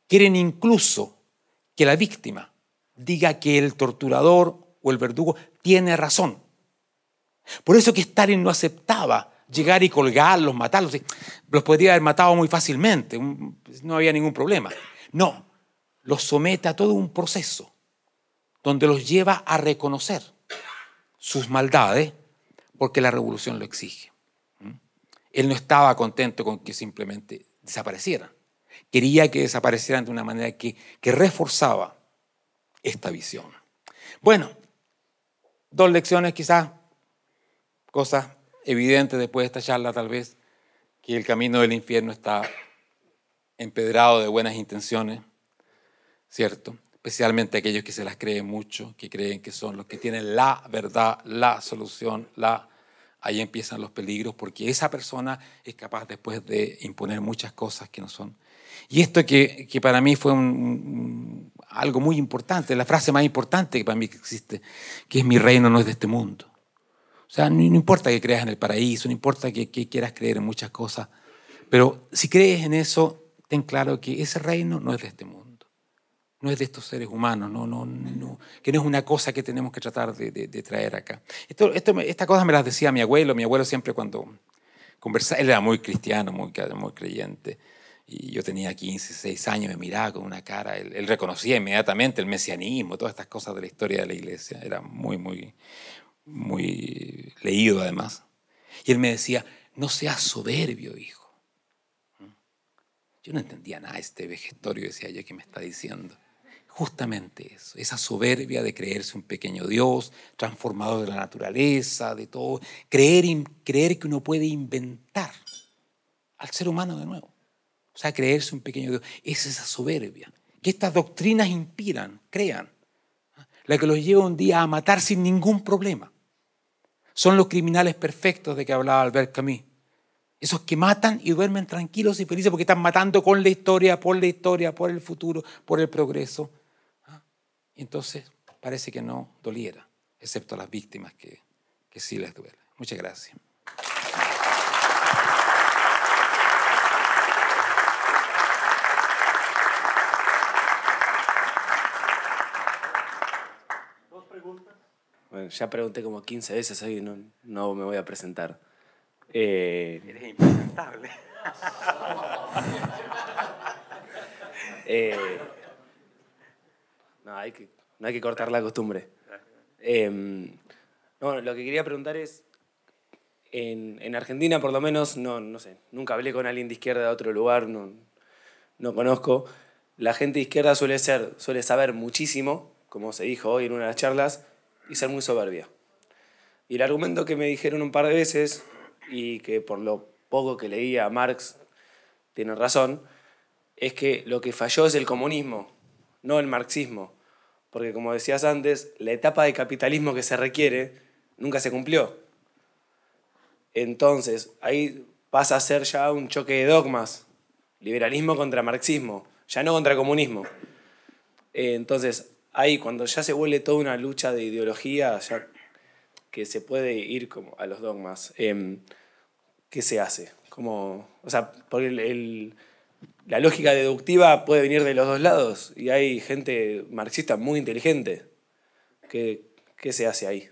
S1: quieren incluso que la víctima diga que el torturador o el verdugo tiene razón. Por eso que Stalin no aceptaba llegar y colgarlos, matarlos. Los podría haber matado muy fácilmente, no había ningún problema. No, los somete a todo un proceso donde los lleva a reconocer sus maldades porque la revolución lo exige. Él no estaba contento con que simplemente desaparecieran. Quería que desaparecieran de una manera que reforzaba esta visión. Bueno, 2 lecciones quizás, cosas evidentes después de esta charla tal vez, que el camino del infierno está empedrado de buenas intenciones, ¿cierto? Especialmente aquellos que se las creen mucho, que creen que son los que tienen la verdad, la solución, ahí empiezan los peligros, porque esa persona es capaz después de imponer muchas cosas que no son. Y esto que para mí fue algo muy importante, la frase más importante que para mí existe, que es: mi reino no es de este mundo. O sea, no importa que creas en el paraíso, no importa que quieras creer en muchas cosas, pero si crees en eso, ten claro que ese reino no es de este mundo, no es de estos seres humanos, que no es una cosa que tenemos que tratar de traer acá. Esta cosa me las decía mi abuelo siempre cuando conversaba, él era muy cristiano, muy creyente, y yo tenía 15, 16 años, me miraba con una cara, él reconocía inmediatamente el mesianismo, todas estas cosas de la historia de la iglesia, era muy, muy, muy leído además. Y él me decía: no seas soberbio, hijo. Yo no entendía nada de este vejestorio, decía yo, ¿qué me está diciendo? Justamente eso, esa soberbia de creerse un pequeño Dios, transformador de la naturaleza, de todo, creer que uno puede inventar al ser humano de nuevo. O sea, creerse un pequeño Dios, es esa soberbia que estas doctrinas inspiran, crean, la que los lleva un día a matar sin ningún problema. Son los criminales perfectos de que hablaba Albert Camus. Esos que matan y duermen tranquilos y felices porque están matando con la historia, por el futuro, por el progreso. Y entonces parece que no doliera, excepto a las víctimas que sí les duele. Muchas gracias.
S2: Bueno, ya pregunté como 15 veces hoy y no me voy a presentar.
S1: Eres impresentable.
S2: No hay que cortar la costumbre. No, lo que quería preguntar es, en Argentina por lo menos, no sé, nunca hablé con alguien de izquierda de otro lugar, no conozco. La gente de izquierda suele saber muchísimo, como se dijo hoy en una de las charlas, y ser muy soberbia. Y el argumento que me dijeron un par de veces, y que por lo poco que leía a Marx tiene razón, es que lo que falló es el comunismo, no el marxismo. Porque como decías antes, la etapa de capitalismo que se requiere nunca se cumplió. Entonces, ahí pasa a ser ya un choque de dogmas. Liberalismo contra marxismo, ya no contra comunismo. Entonces, ahí cuando ya se vuelve toda una lucha de ideología, ya que se puede ir como a los dogmas, ¿qué se hace? Como, o sea, porque la lógica deductiva puede venir de los dos lados y hay gente marxista muy inteligente. ¿Qué se hace ahí?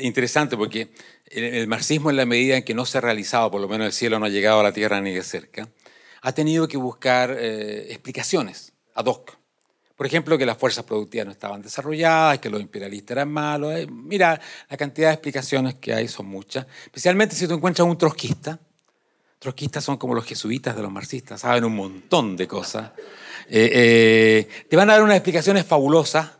S1: Interesante porque el marxismo, en la medida en que no se ha realizado, por lo menos el cielo no ha llegado a la tierra ni de cerca, ha tenido que buscar explicaciones ad hoc. Por ejemplo, que las fuerzas productivas no estaban desarrolladas, que los imperialistas eran malos. Mira, la cantidad de explicaciones que hay son muchas. Especialmente si tú encuentras un trotskista. Trotskistas son como los jesuitas de los marxistas, saben un montón de cosas. Te van a dar unas explicaciones fabulosas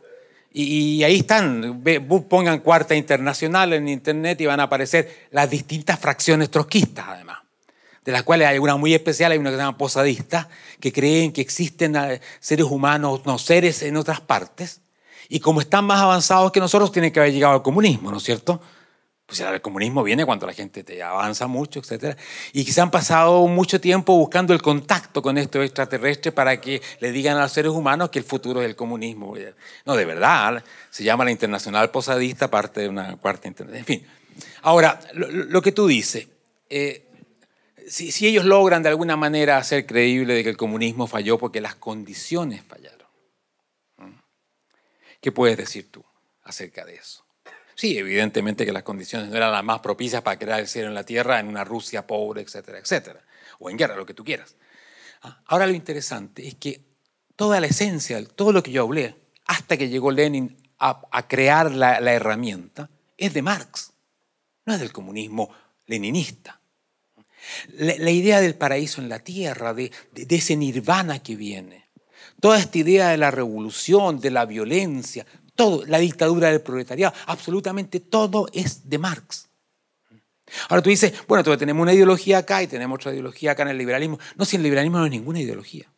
S1: y ahí están. Pongan Cuarta Internacional en internet y van a aparecer las distintas fracciones trotskistas, además, de las cuales hay una muy especial, hay una que se llama posadistas, que creen que existen seres humanos, no seres en otras partes, y como están más avanzados que nosotros, tienen que haber llegado al comunismo, ¿no es cierto? Pues el comunismo viene cuando la gente te avanza mucho, etc. Y quizá han pasado mucho tiempo buscando el contacto con estos extraterrestres para que le digan a los seres humanos que el futuro es el comunismo. No, de verdad, se llama la Internacional Posadista, parte de una Cuarta Internacional. En fin, ahora, lo que tú dices, si ellos logran de alguna manera hacer creíble de que el comunismo falló porque las condiciones fallaron, ¿qué puedes decir tú acerca de eso? Sí, evidentemente que las condiciones no eran las más propicias para crear el cielo en la tierra en una Rusia pobre, etcétera, etcétera. O en guerra, lo que tú quieras. Ahora lo interesante es que toda la esencia, todo lo que yo hablé, hasta que llegó Lenin a crear la herramienta, es de Marx, no es del comunismo leninista. La idea del paraíso en la tierra, de ese nirvana que viene, toda esta idea de la revolución, de la violencia, todo, la dictadura del proletariado, absolutamente todo es de Marx. Ahora tú dices, bueno, todavía tenemos una ideología acá y tenemos otra ideología acá en el liberalismo. No, si el liberalismo no es ninguna ideología.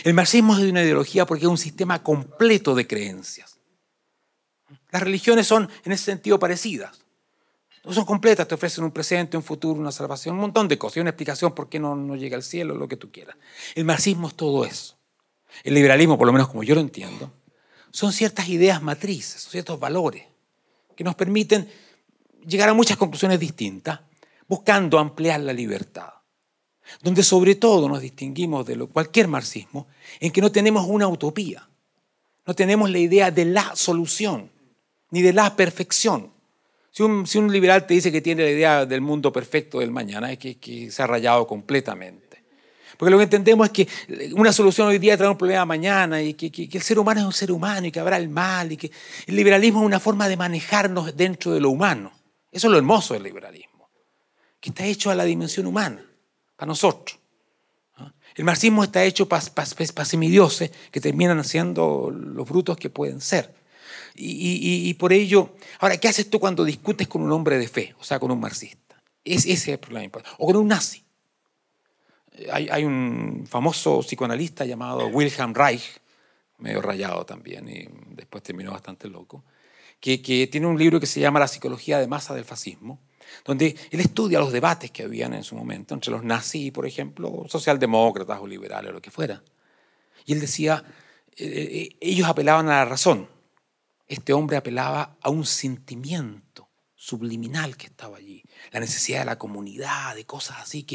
S1: El marxismo es una ideología porque es un sistema completo de creencias. Las religiones son en ese sentido parecidas. No son completas, te ofrecen un presente, un futuro, una salvación, un montón de cosas y una explicación por qué no llega al cielo, lo que tú quieras. El marxismo es todo eso. El liberalismo, por lo menos como yo lo entiendo, son ciertas ideas matrices, son ciertos valores que nos permiten llegar a muchas conclusiones distintas, buscando ampliar la libertad. Donde sobre todo nos distinguimos de cualquier marxismo, en que no tenemos una utopía, no tenemos la idea de la solución, ni de la perfección. Si un liberal te dice que tiene la idea del mundo perfecto del mañana, es que se ha rayado completamente. Porque lo que entendemos es que una solución hoy día trae un problema mañana y que el ser humano es un ser humano y que habrá el mal y que el liberalismo es una forma de manejarnos dentro de lo humano. Eso es lo hermoso del liberalismo, que está hecho a la dimensión humana, para nosotros. El marxismo está hecho para semidioses que terminan siendo los brutos que pueden ser. Y por ello, ahora, ¿qué haces tú cuando discutes con un hombre de fe, o sea, con un marxista? Ese es el problema importante. O con un nazi. Hay un famoso psicoanalista llamado Wilhelm Reich, medio rayado también, y después terminó bastante loco, que tiene un libro que se llama La psicología de masa del fascismo, donde él estudia los debates que habían en su momento entre los nazis y, por ejemplo, socialdemócratas o liberales o lo que fuera. Y él decía, ellos apelaban a la razón. Este hombre apelaba a un sentimiento subliminal que estaba allí, la necesidad de la comunidad, de cosas así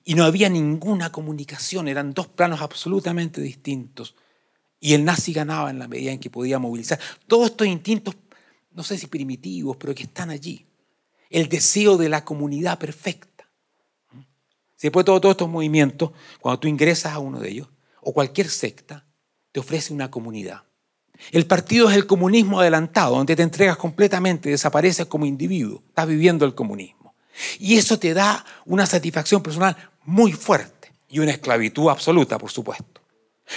S1: y no había ninguna comunicación, eran dos planos absolutamente distintos. Y el nazi ganaba en la medida en que podía movilizar todos estos instintos, no sé si primitivos, pero que están allí. El deseo de la comunidad perfecta. Después de todos estos movimientos, cuando tú ingresas a uno de ellos, o cualquier secta, te ofrece una comunidad. El partido es el comunismo adelantado, donde te entregas completamente, desapareces como individuo, estás viviendo el comunismo. Y eso te da una satisfacción personal muy fuerte y una esclavitud absoluta, por supuesto.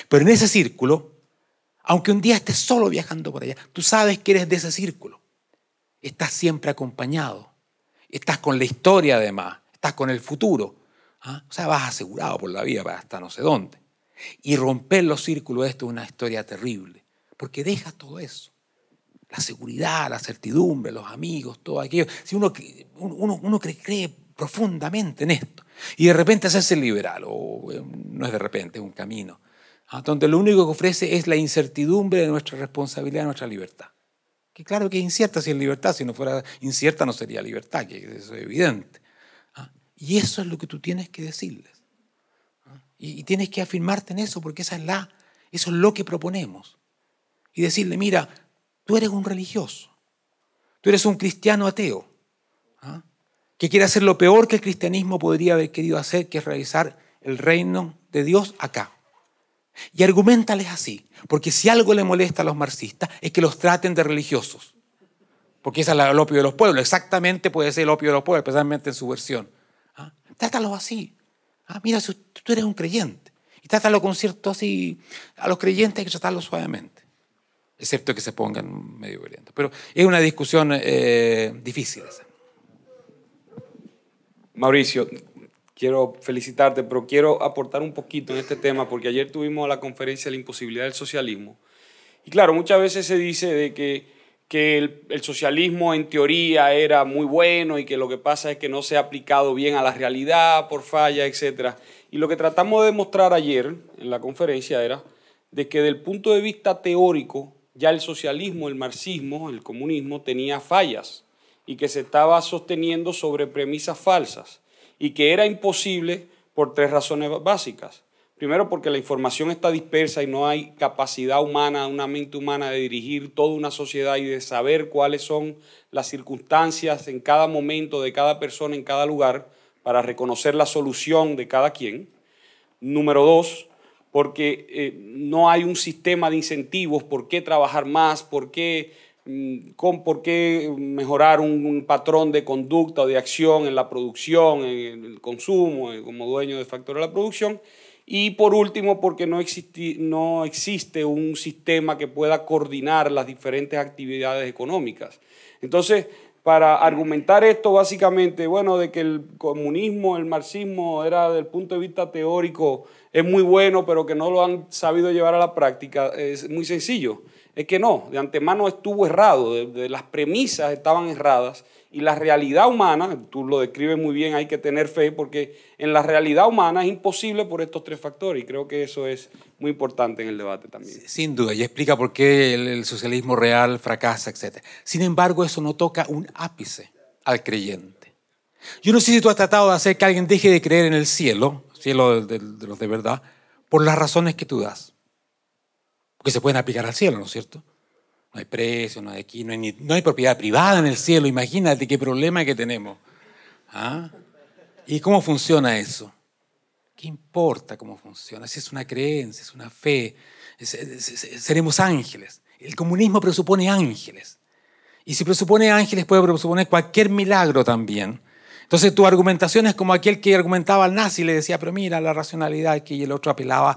S1: Pero en ese círculo Aunque un día estés solo viajando por allá, tú sabes que eres de ese círculo. Estás siempre acompañado. Estás con la historia además. Estás con el futuro. ¿Ah? O sea, vas asegurado por la vida para hasta no sé dónde. Y romper los círculos, esto es una historia terrible. Porque dejas todo eso. La seguridad, la certidumbre, los amigos, todo aquello. Si uno cree profundamente en esto. Y de repente hacerse liberal, o no es de repente, es un camino. Donde lo único que ofrece es la incertidumbre de nuestra responsabilidad, de nuestra libertad. Que claro que es incierta si es libertad, si no fuera incierta no sería libertad, que eso es evidente. Y eso es lo que tú tienes que decirles. Y tienes que afirmarte en eso, porque eso es lo que proponemos. Y decirle, mira, tú eres un religioso, tú eres un cristiano ateo, que quiere hacer lo peor que el cristianismo podría haber querido hacer, que es realizar el reino de Dios acá. Y argumentales así, porque si algo le molesta a los marxistas es que los traten de religiosos, porque ese es el opio de los pueblos, exactamente puede ser el opio de los pueblos, especialmente en su versión. Trátalos así. Mira, si tú eres un creyente, y trátalo con cierto así, a los creyentes hay que tratarlos suavemente, excepto que se pongan medio violentos. Pero es una discusión difícil esa.
S3: Mauricio, quiero felicitarte, pero quiero aportar un poquito en este tema, porque ayer tuvimos la conferencia de la imposibilidad del socialismo. Y claro, muchas veces se dice de que el socialismo en teoría era muy bueno y que lo que pasa es que no se ha aplicado bien a la realidad por falla, etc. Y lo que tratamos de demostrar ayer en la conferencia era de que desde el punto de vista teórico ya el socialismo, el marxismo, el comunismo tenía fallas y que se estaba sosteniendo sobre premisas falsas y que era imposible por 3 razones básicas. Primero, porque la información está dispersa y no hay capacidad humana, una mente humana de dirigir toda una sociedad y de saber cuáles son las circunstancias en cada momento de cada persona en cada lugar para reconocer la solución de cada quien. Número 2, porque no hay un sistema de incentivos, por qué trabajar más, por qué mejorar un patrón de conducta o de acción en la producción, en el consumo, como dueño de factores de la producción. Y por último, porque no existe un sistema que pueda coordinar las diferentes actividades económicas. Entonces, para argumentar esto básicamente, bueno, de que el comunismo, el marxismo era desde el punto de vista teórico es muy bueno, pero que no lo han sabido llevar a la práctica, es muy sencillo. Es que no, de antemano estuvo errado, de las premisas estaban erradas y la realidad humana, tú lo describes muy bien, hay que tener fe porque en la realidad humana es imposible por estos 3 factores y creo que eso es muy importante en el debate también.
S1: Sin duda, y explica por qué el socialismo real fracasa, etc. Sin embargo, eso no toca un ápice al creyente. Yo no sé si tú has tratado de hacer que alguien deje de creer en el cielo de los de verdad, por las razones que tú das. Porque se pueden aplicar al cielo, ¿no es cierto? No hay precio, no hay aquí, no hay propiedad privada en el cielo. Imagínate qué problema que tenemos. ¿Y cómo funciona eso? ¿Qué importa cómo funciona? Si es una creencia, es una fe, seremos ángeles. El comunismo presupone ángeles. Y si presupone ángeles, puede presuponer cualquier milagro también. Entonces tu argumentación es como aquel que argumentaba al nazi y le decía, pero mira la racionalidad aquí, y el otro apelaba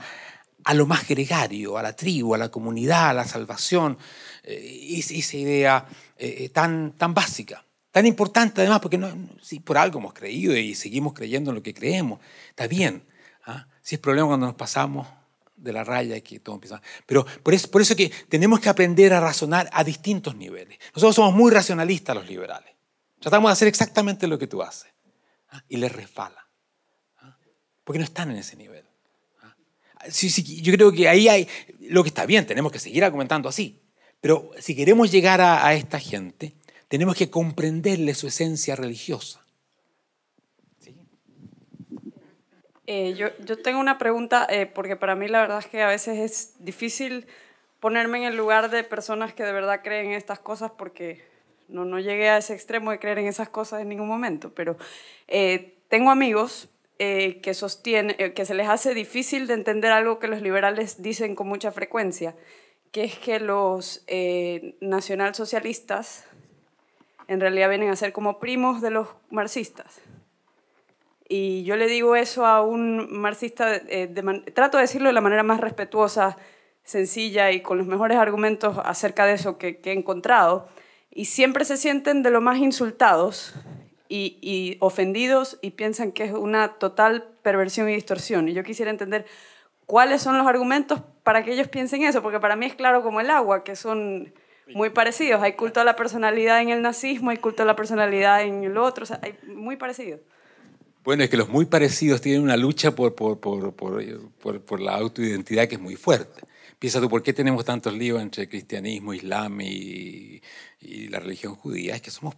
S1: a lo más gregario, a la tribu, a la comunidad, a la salvación. Esa idea tan básica, tan importante además, porque si por algo hemos creído y seguimos creyendo en lo que creemos, está bien. Si es problema cuando nos pasamos de la raya que todo empieza. Pero por eso que tenemos que aprender a razonar a distintos niveles. Nosotros somos muy racionalistas los liberales. Tratamos de hacer exactamente lo que tú haces. Y les resbala. Porque no están en ese nivel. Sí, yo creo que ahí hay lo que está bien, tenemos que seguir argumentando así. Pero si queremos llegar a esta gente, tenemos que comprenderle su esencia religiosa. ¿Sí?
S4: Yo tengo una pregunta, porque para mí la verdad es que a veces es difícil ponerme en el lugar de personas que de verdad creen en estas cosas, porque no llegué a ese extremo de creer en esas cosas en ningún momento. Pero tengo amigos que sostienen, que se les hace difícil de entender algo que los liberales dicen con mucha frecuencia, que es que los nacionalsocialistas en realidad vienen a ser como primos de los marxistas. Y yo le digo eso a un marxista, trato de decirlo de la manera más respetuosa sencilla y con los mejores argumentos acerca de eso que he encontrado, y siempre se sienten de lo más insultados y ofendidos y piensan que es una total perversión y distorsión. Y yo quisiera entender cuáles son los argumentos para que ellos piensen eso, porque para mí es claro como el agua, que son muy parecidos. Hay culto a la personalidad en el nazismo, hay culto a la personalidad en el otro, o sea, hay muy parecidos.
S1: Bueno, es que los muy parecidos tienen una lucha por la autoidentidad que es muy fuerte. Piensa tú, ¿por qué tenemos tantos líos entre cristianismo, islam y la religión judía? Es que somos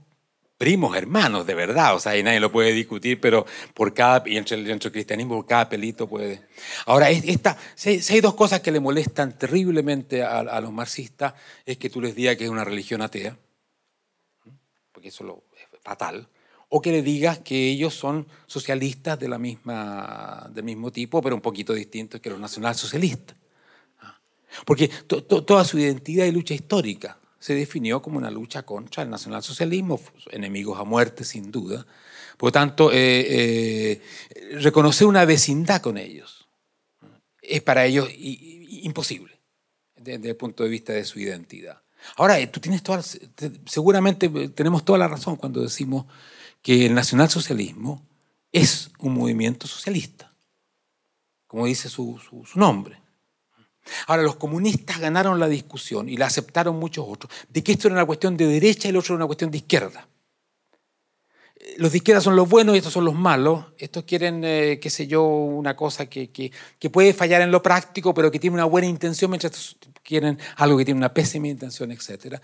S1: primos, hermanos, de verdad. O sea, y nadie lo puede discutir, pero y entre el cristianismo, por cada pelito puede. Ahora, si hay dos cosas que le molestan terriblemente a los marxistas, es que tú les digas que es una religión atea, porque eso es fatal. O que le digas que ellos son socialistas del mismo tipo, pero un poquito distintos que los nacionalsocialistas. Porque toda su identidad y lucha histórica se definió como una lucha contra el nacionalsocialismo, enemigos a muerte, sin duda. Por lo tanto, reconocer una vecindad con ellos es para ellos imposible desde el punto de vista de su identidad. Ahora, seguramente tenemos toda la razón cuando decimos que el nacionalsocialismo es un movimiento socialista, como dice su nombre. Ahora, los comunistas ganaron la discusión y la aceptaron muchos otros, de que esto era una cuestión de derecha y lo otro era una cuestión de izquierda. Los de izquierda son los buenos y estos son los malos. Estos quieren, qué sé yo, una cosa que puede fallar en lo práctico, pero que tiene una buena intención, mientras estos quieren algo que tiene una pésima intención, etc.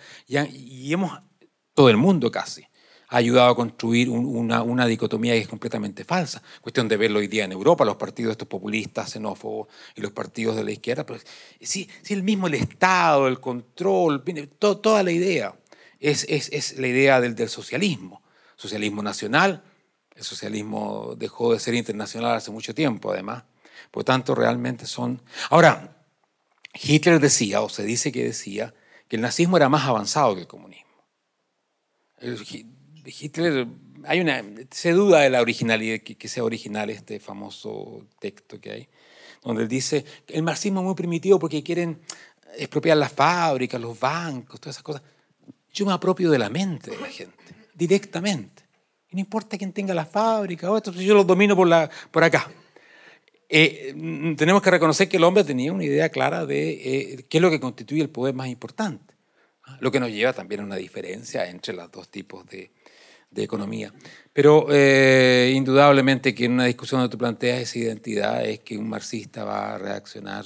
S1: Todo el mundo casi ha ayudado a construir una dicotomía que es completamente falsa. Cuestión de verlo hoy día en Europa, los partidos estos populistas, xenófobos y los partidos de la izquierda. Pero sí, el Estado, el control, toda la idea es la idea del socialismo. Socialismo nacional. El socialismo dejó de ser internacional hace mucho tiempo, además. Por lo tanto, realmente son... Ahora, Hitler decía, o se dice que decía, que el nazismo era más avanzado que el comunismo. Hitler, se duda de la originalidad, que sea original este famoso texto que hay, donde él dice que el marxismo es muy primitivo porque quieren expropiar las fábricas, los bancos, todas esas cosas. Yo me apropio de la mente de la gente, directamente. Y no importa quién tenga la fábrica o esto, yo los domino por acá. Tenemos que reconocer que el hombre tenía una idea clara de qué es lo que constituye el poder más importante. Lo que nos lleva también a una diferencia entre los dos tipos de economía. Pero indudablemente que en una discusión donde tú planteas esa identidad es que un marxista va a reaccionar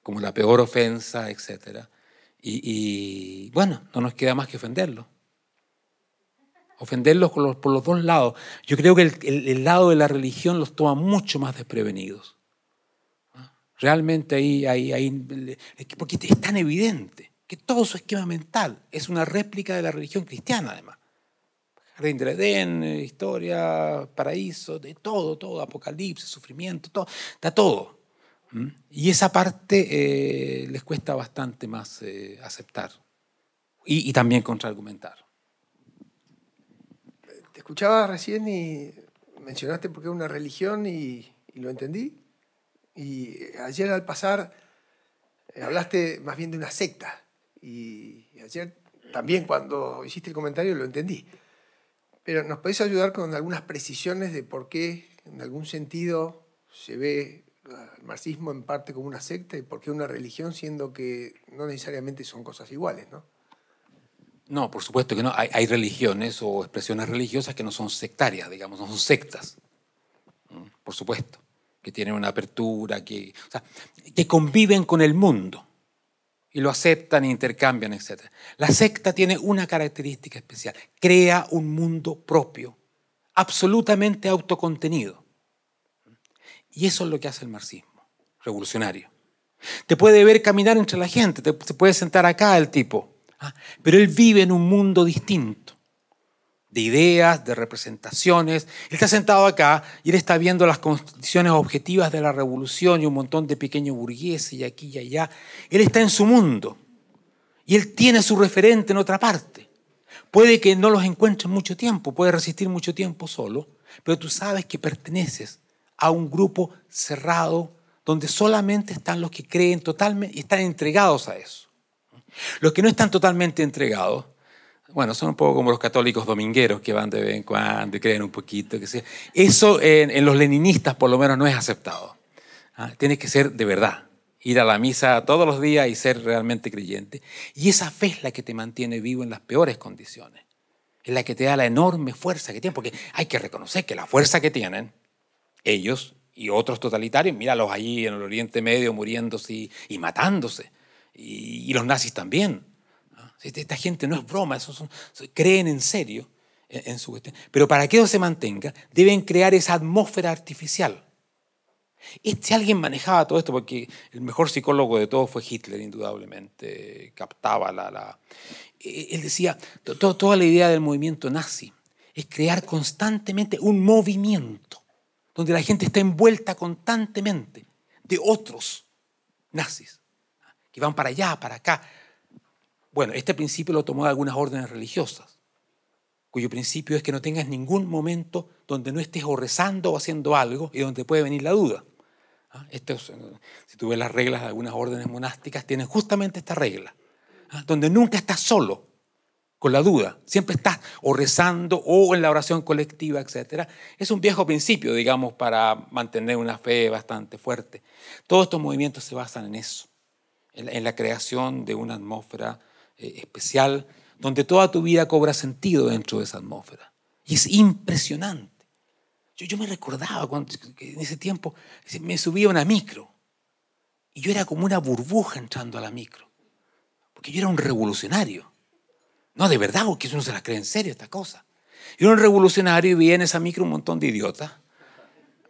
S1: como la peor ofensa, etc. Y bueno, no nos queda más que ofenderlos. Ofenderlos por los dos lados. Yo creo que el lado de la religión los toma mucho más desprevenidos. Realmente porque es tan evidente que todo su esquema mental es una réplica de la religión cristiana, además. Jardín del Edén, historia, paraíso, de todo, apocalipsis, sufrimiento, todo, está todo. Y esa parte les cuesta bastante más aceptar y también contraargumentar.
S5: Te escuchaba recién y mencionaste porque es una religión y lo entendí. Y ayer al pasar hablaste más bien de una secta. Y ayer también cuando hiciste el comentario lo entendí. Pero ¿nos podés ayudar con algunas precisiones de por qué en algún sentido se ve al marxismo en parte como una secta y por qué una religión, siendo que no necesariamente son cosas iguales, ¿no?
S1: No, por supuesto que no. Hay religiones o expresiones religiosas que no son sectarias, digamos, no son sectas. Por supuesto, que tienen una apertura, que conviven con el mundo y lo aceptan, intercambian, etc. La secta tiene una característica especial: crea un mundo propio, absolutamente autocontenido. Y eso es lo que hace el marxismo, revolucionario. Te puede ver caminar entre la gente, se puede sentar acá el tipo, pero él vive en un mundo distinto, de ideas, de representaciones. Él está sentado acá y él está viendo las condiciones objetivas de la revolución y un montón de pequeños burgueses y aquí y allá. Él está en su mundo y él tiene su referente en otra parte. Puede que no los encuentres mucho tiempo, puede resistir mucho tiempo solo, pero tú sabes que perteneces a un grupo cerrado donde solamente están los que creen totalmente y están entregados a eso. Los que no están totalmente entregados, bueno, son un poco como los católicos domingueros que van de vez en cuando y creen un poquito. Que sea. Eso en los leninistas por lo menos no es aceptado. Tienes que ser de verdad, ir a la misa todos los días y ser realmente creyente. Y esa fe es la que te mantiene vivo en las peores condiciones. Es la que te da la enorme fuerza que tienen, porque hay que reconocer que la fuerza que tienen ellos y otros totalitarios, míralos allí en el Oriente Medio muriéndose y matándose, y los nazis también. Esta gente no es broma, creen en serio en su cuestión. Pero para que eso se mantenga, deben crear esa atmósfera artificial. Si alguien manejaba todo esto, porque el mejor psicólogo de todos fue Hitler, indudablemente, captaba él decía, toda la idea del movimiento nazi es crear constantemente un movimiento donde la gente está envuelta constantemente de otros nazis que van para allá, para acá. Bueno, este principio lo tomó de algunas órdenes religiosas, cuyo principio es que no tengas ningún momento donde no estés o rezando o haciendo algo y donde puede venir la duda. Si tú ves las reglas de algunas órdenes monásticas, tienen justamente esta regla, donde nunca estás solo con la duda, siempre estás o rezando o en la oración colectiva, etc. Es un viejo principio, digamos, para mantener una fe bastante fuerte. Todos estos movimientos se basan en eso, en la creación de una atmósfera especial, donde toda tu vida cobra sentido dentro de esa atmósfera. Y es impresionante. Yo me recordaba que en ese tiempo me subía a una micro y yo era como una burbuja entrando a la micro, porque yo era un revolucionario. No, de verdad, porque uno se la cree en serio esta cosa. Yo era un revolucionario y vi en esa micro un montón de idiotas.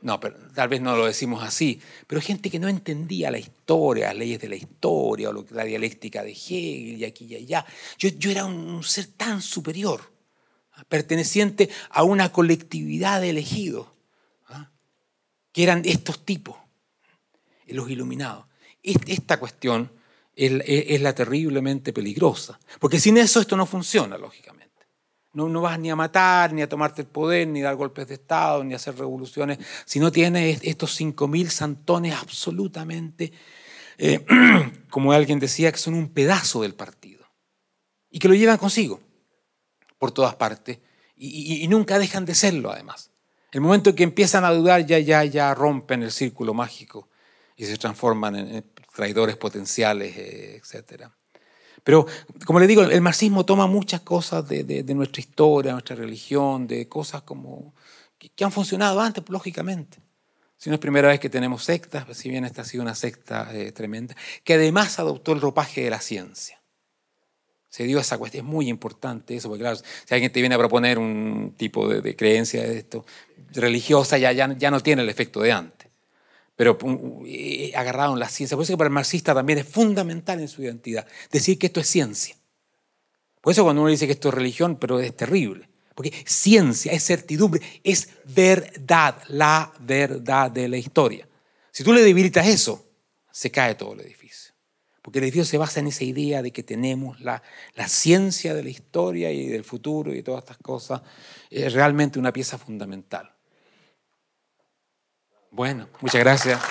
S1: No, pero tal vez no lo decimos así, pero gente que no entendía la historia, las leyes de la historia, o la dialéctica de Hegel y aquí y allá. Yo era un ser tan superior, perteneciente a una colectividad de elegidos, que eran estos tipos, los iluminados. Esta cuestión es la terriblemente peligrosa, porque sin eso esto no funciona, lógicamente. No vas ni a matar, ni a tomarte el poder, ni a dar golpes de Estado, ni a hacer revoluciones, si no tienes estos 5.000 santones absolutamente, como alguien decía, que son un pedazo del partido, y que lo llevan consigo por todas partes, y nunca dejan de serlo, además. El momento en que empiezan a dudar, ya rompen el círculo mágico y se transforman en traidores potenciales, etc. Pero, como le digo, el marxismo toma muchas cosas de nuestra historia, nuestra religión, de cosas como que han funcionado antes, lógicamente. Si no es primera vez que tenemos sectas, si bien esta ha sido una secta tremenda, que además adoptó el ropaje de la ciencia. Se dio esa cuestión, es muy importante eso, porque claro, si alguien te viene a proponer un tipo de creencia de esto, religiosa, ya no tiene el efecto de antes. Pero agarraron la ciencia. Por eso que para el marxista también es fundamental en su identidad decir que esto es ciencia. Por eso cuando uno dice que esto es religión, pero es terrible. Porque ciencia es certidumbre, es verdad, la verdad de la historia. Si tú le debilitas eso, se cae todo el edificio. Porque el edificio se basa en esa idea de que tenemos la ciencia de la historia y del futuro y todas estas cosas. Es realmente una pieza fundamental. Bueno, muchas gracias.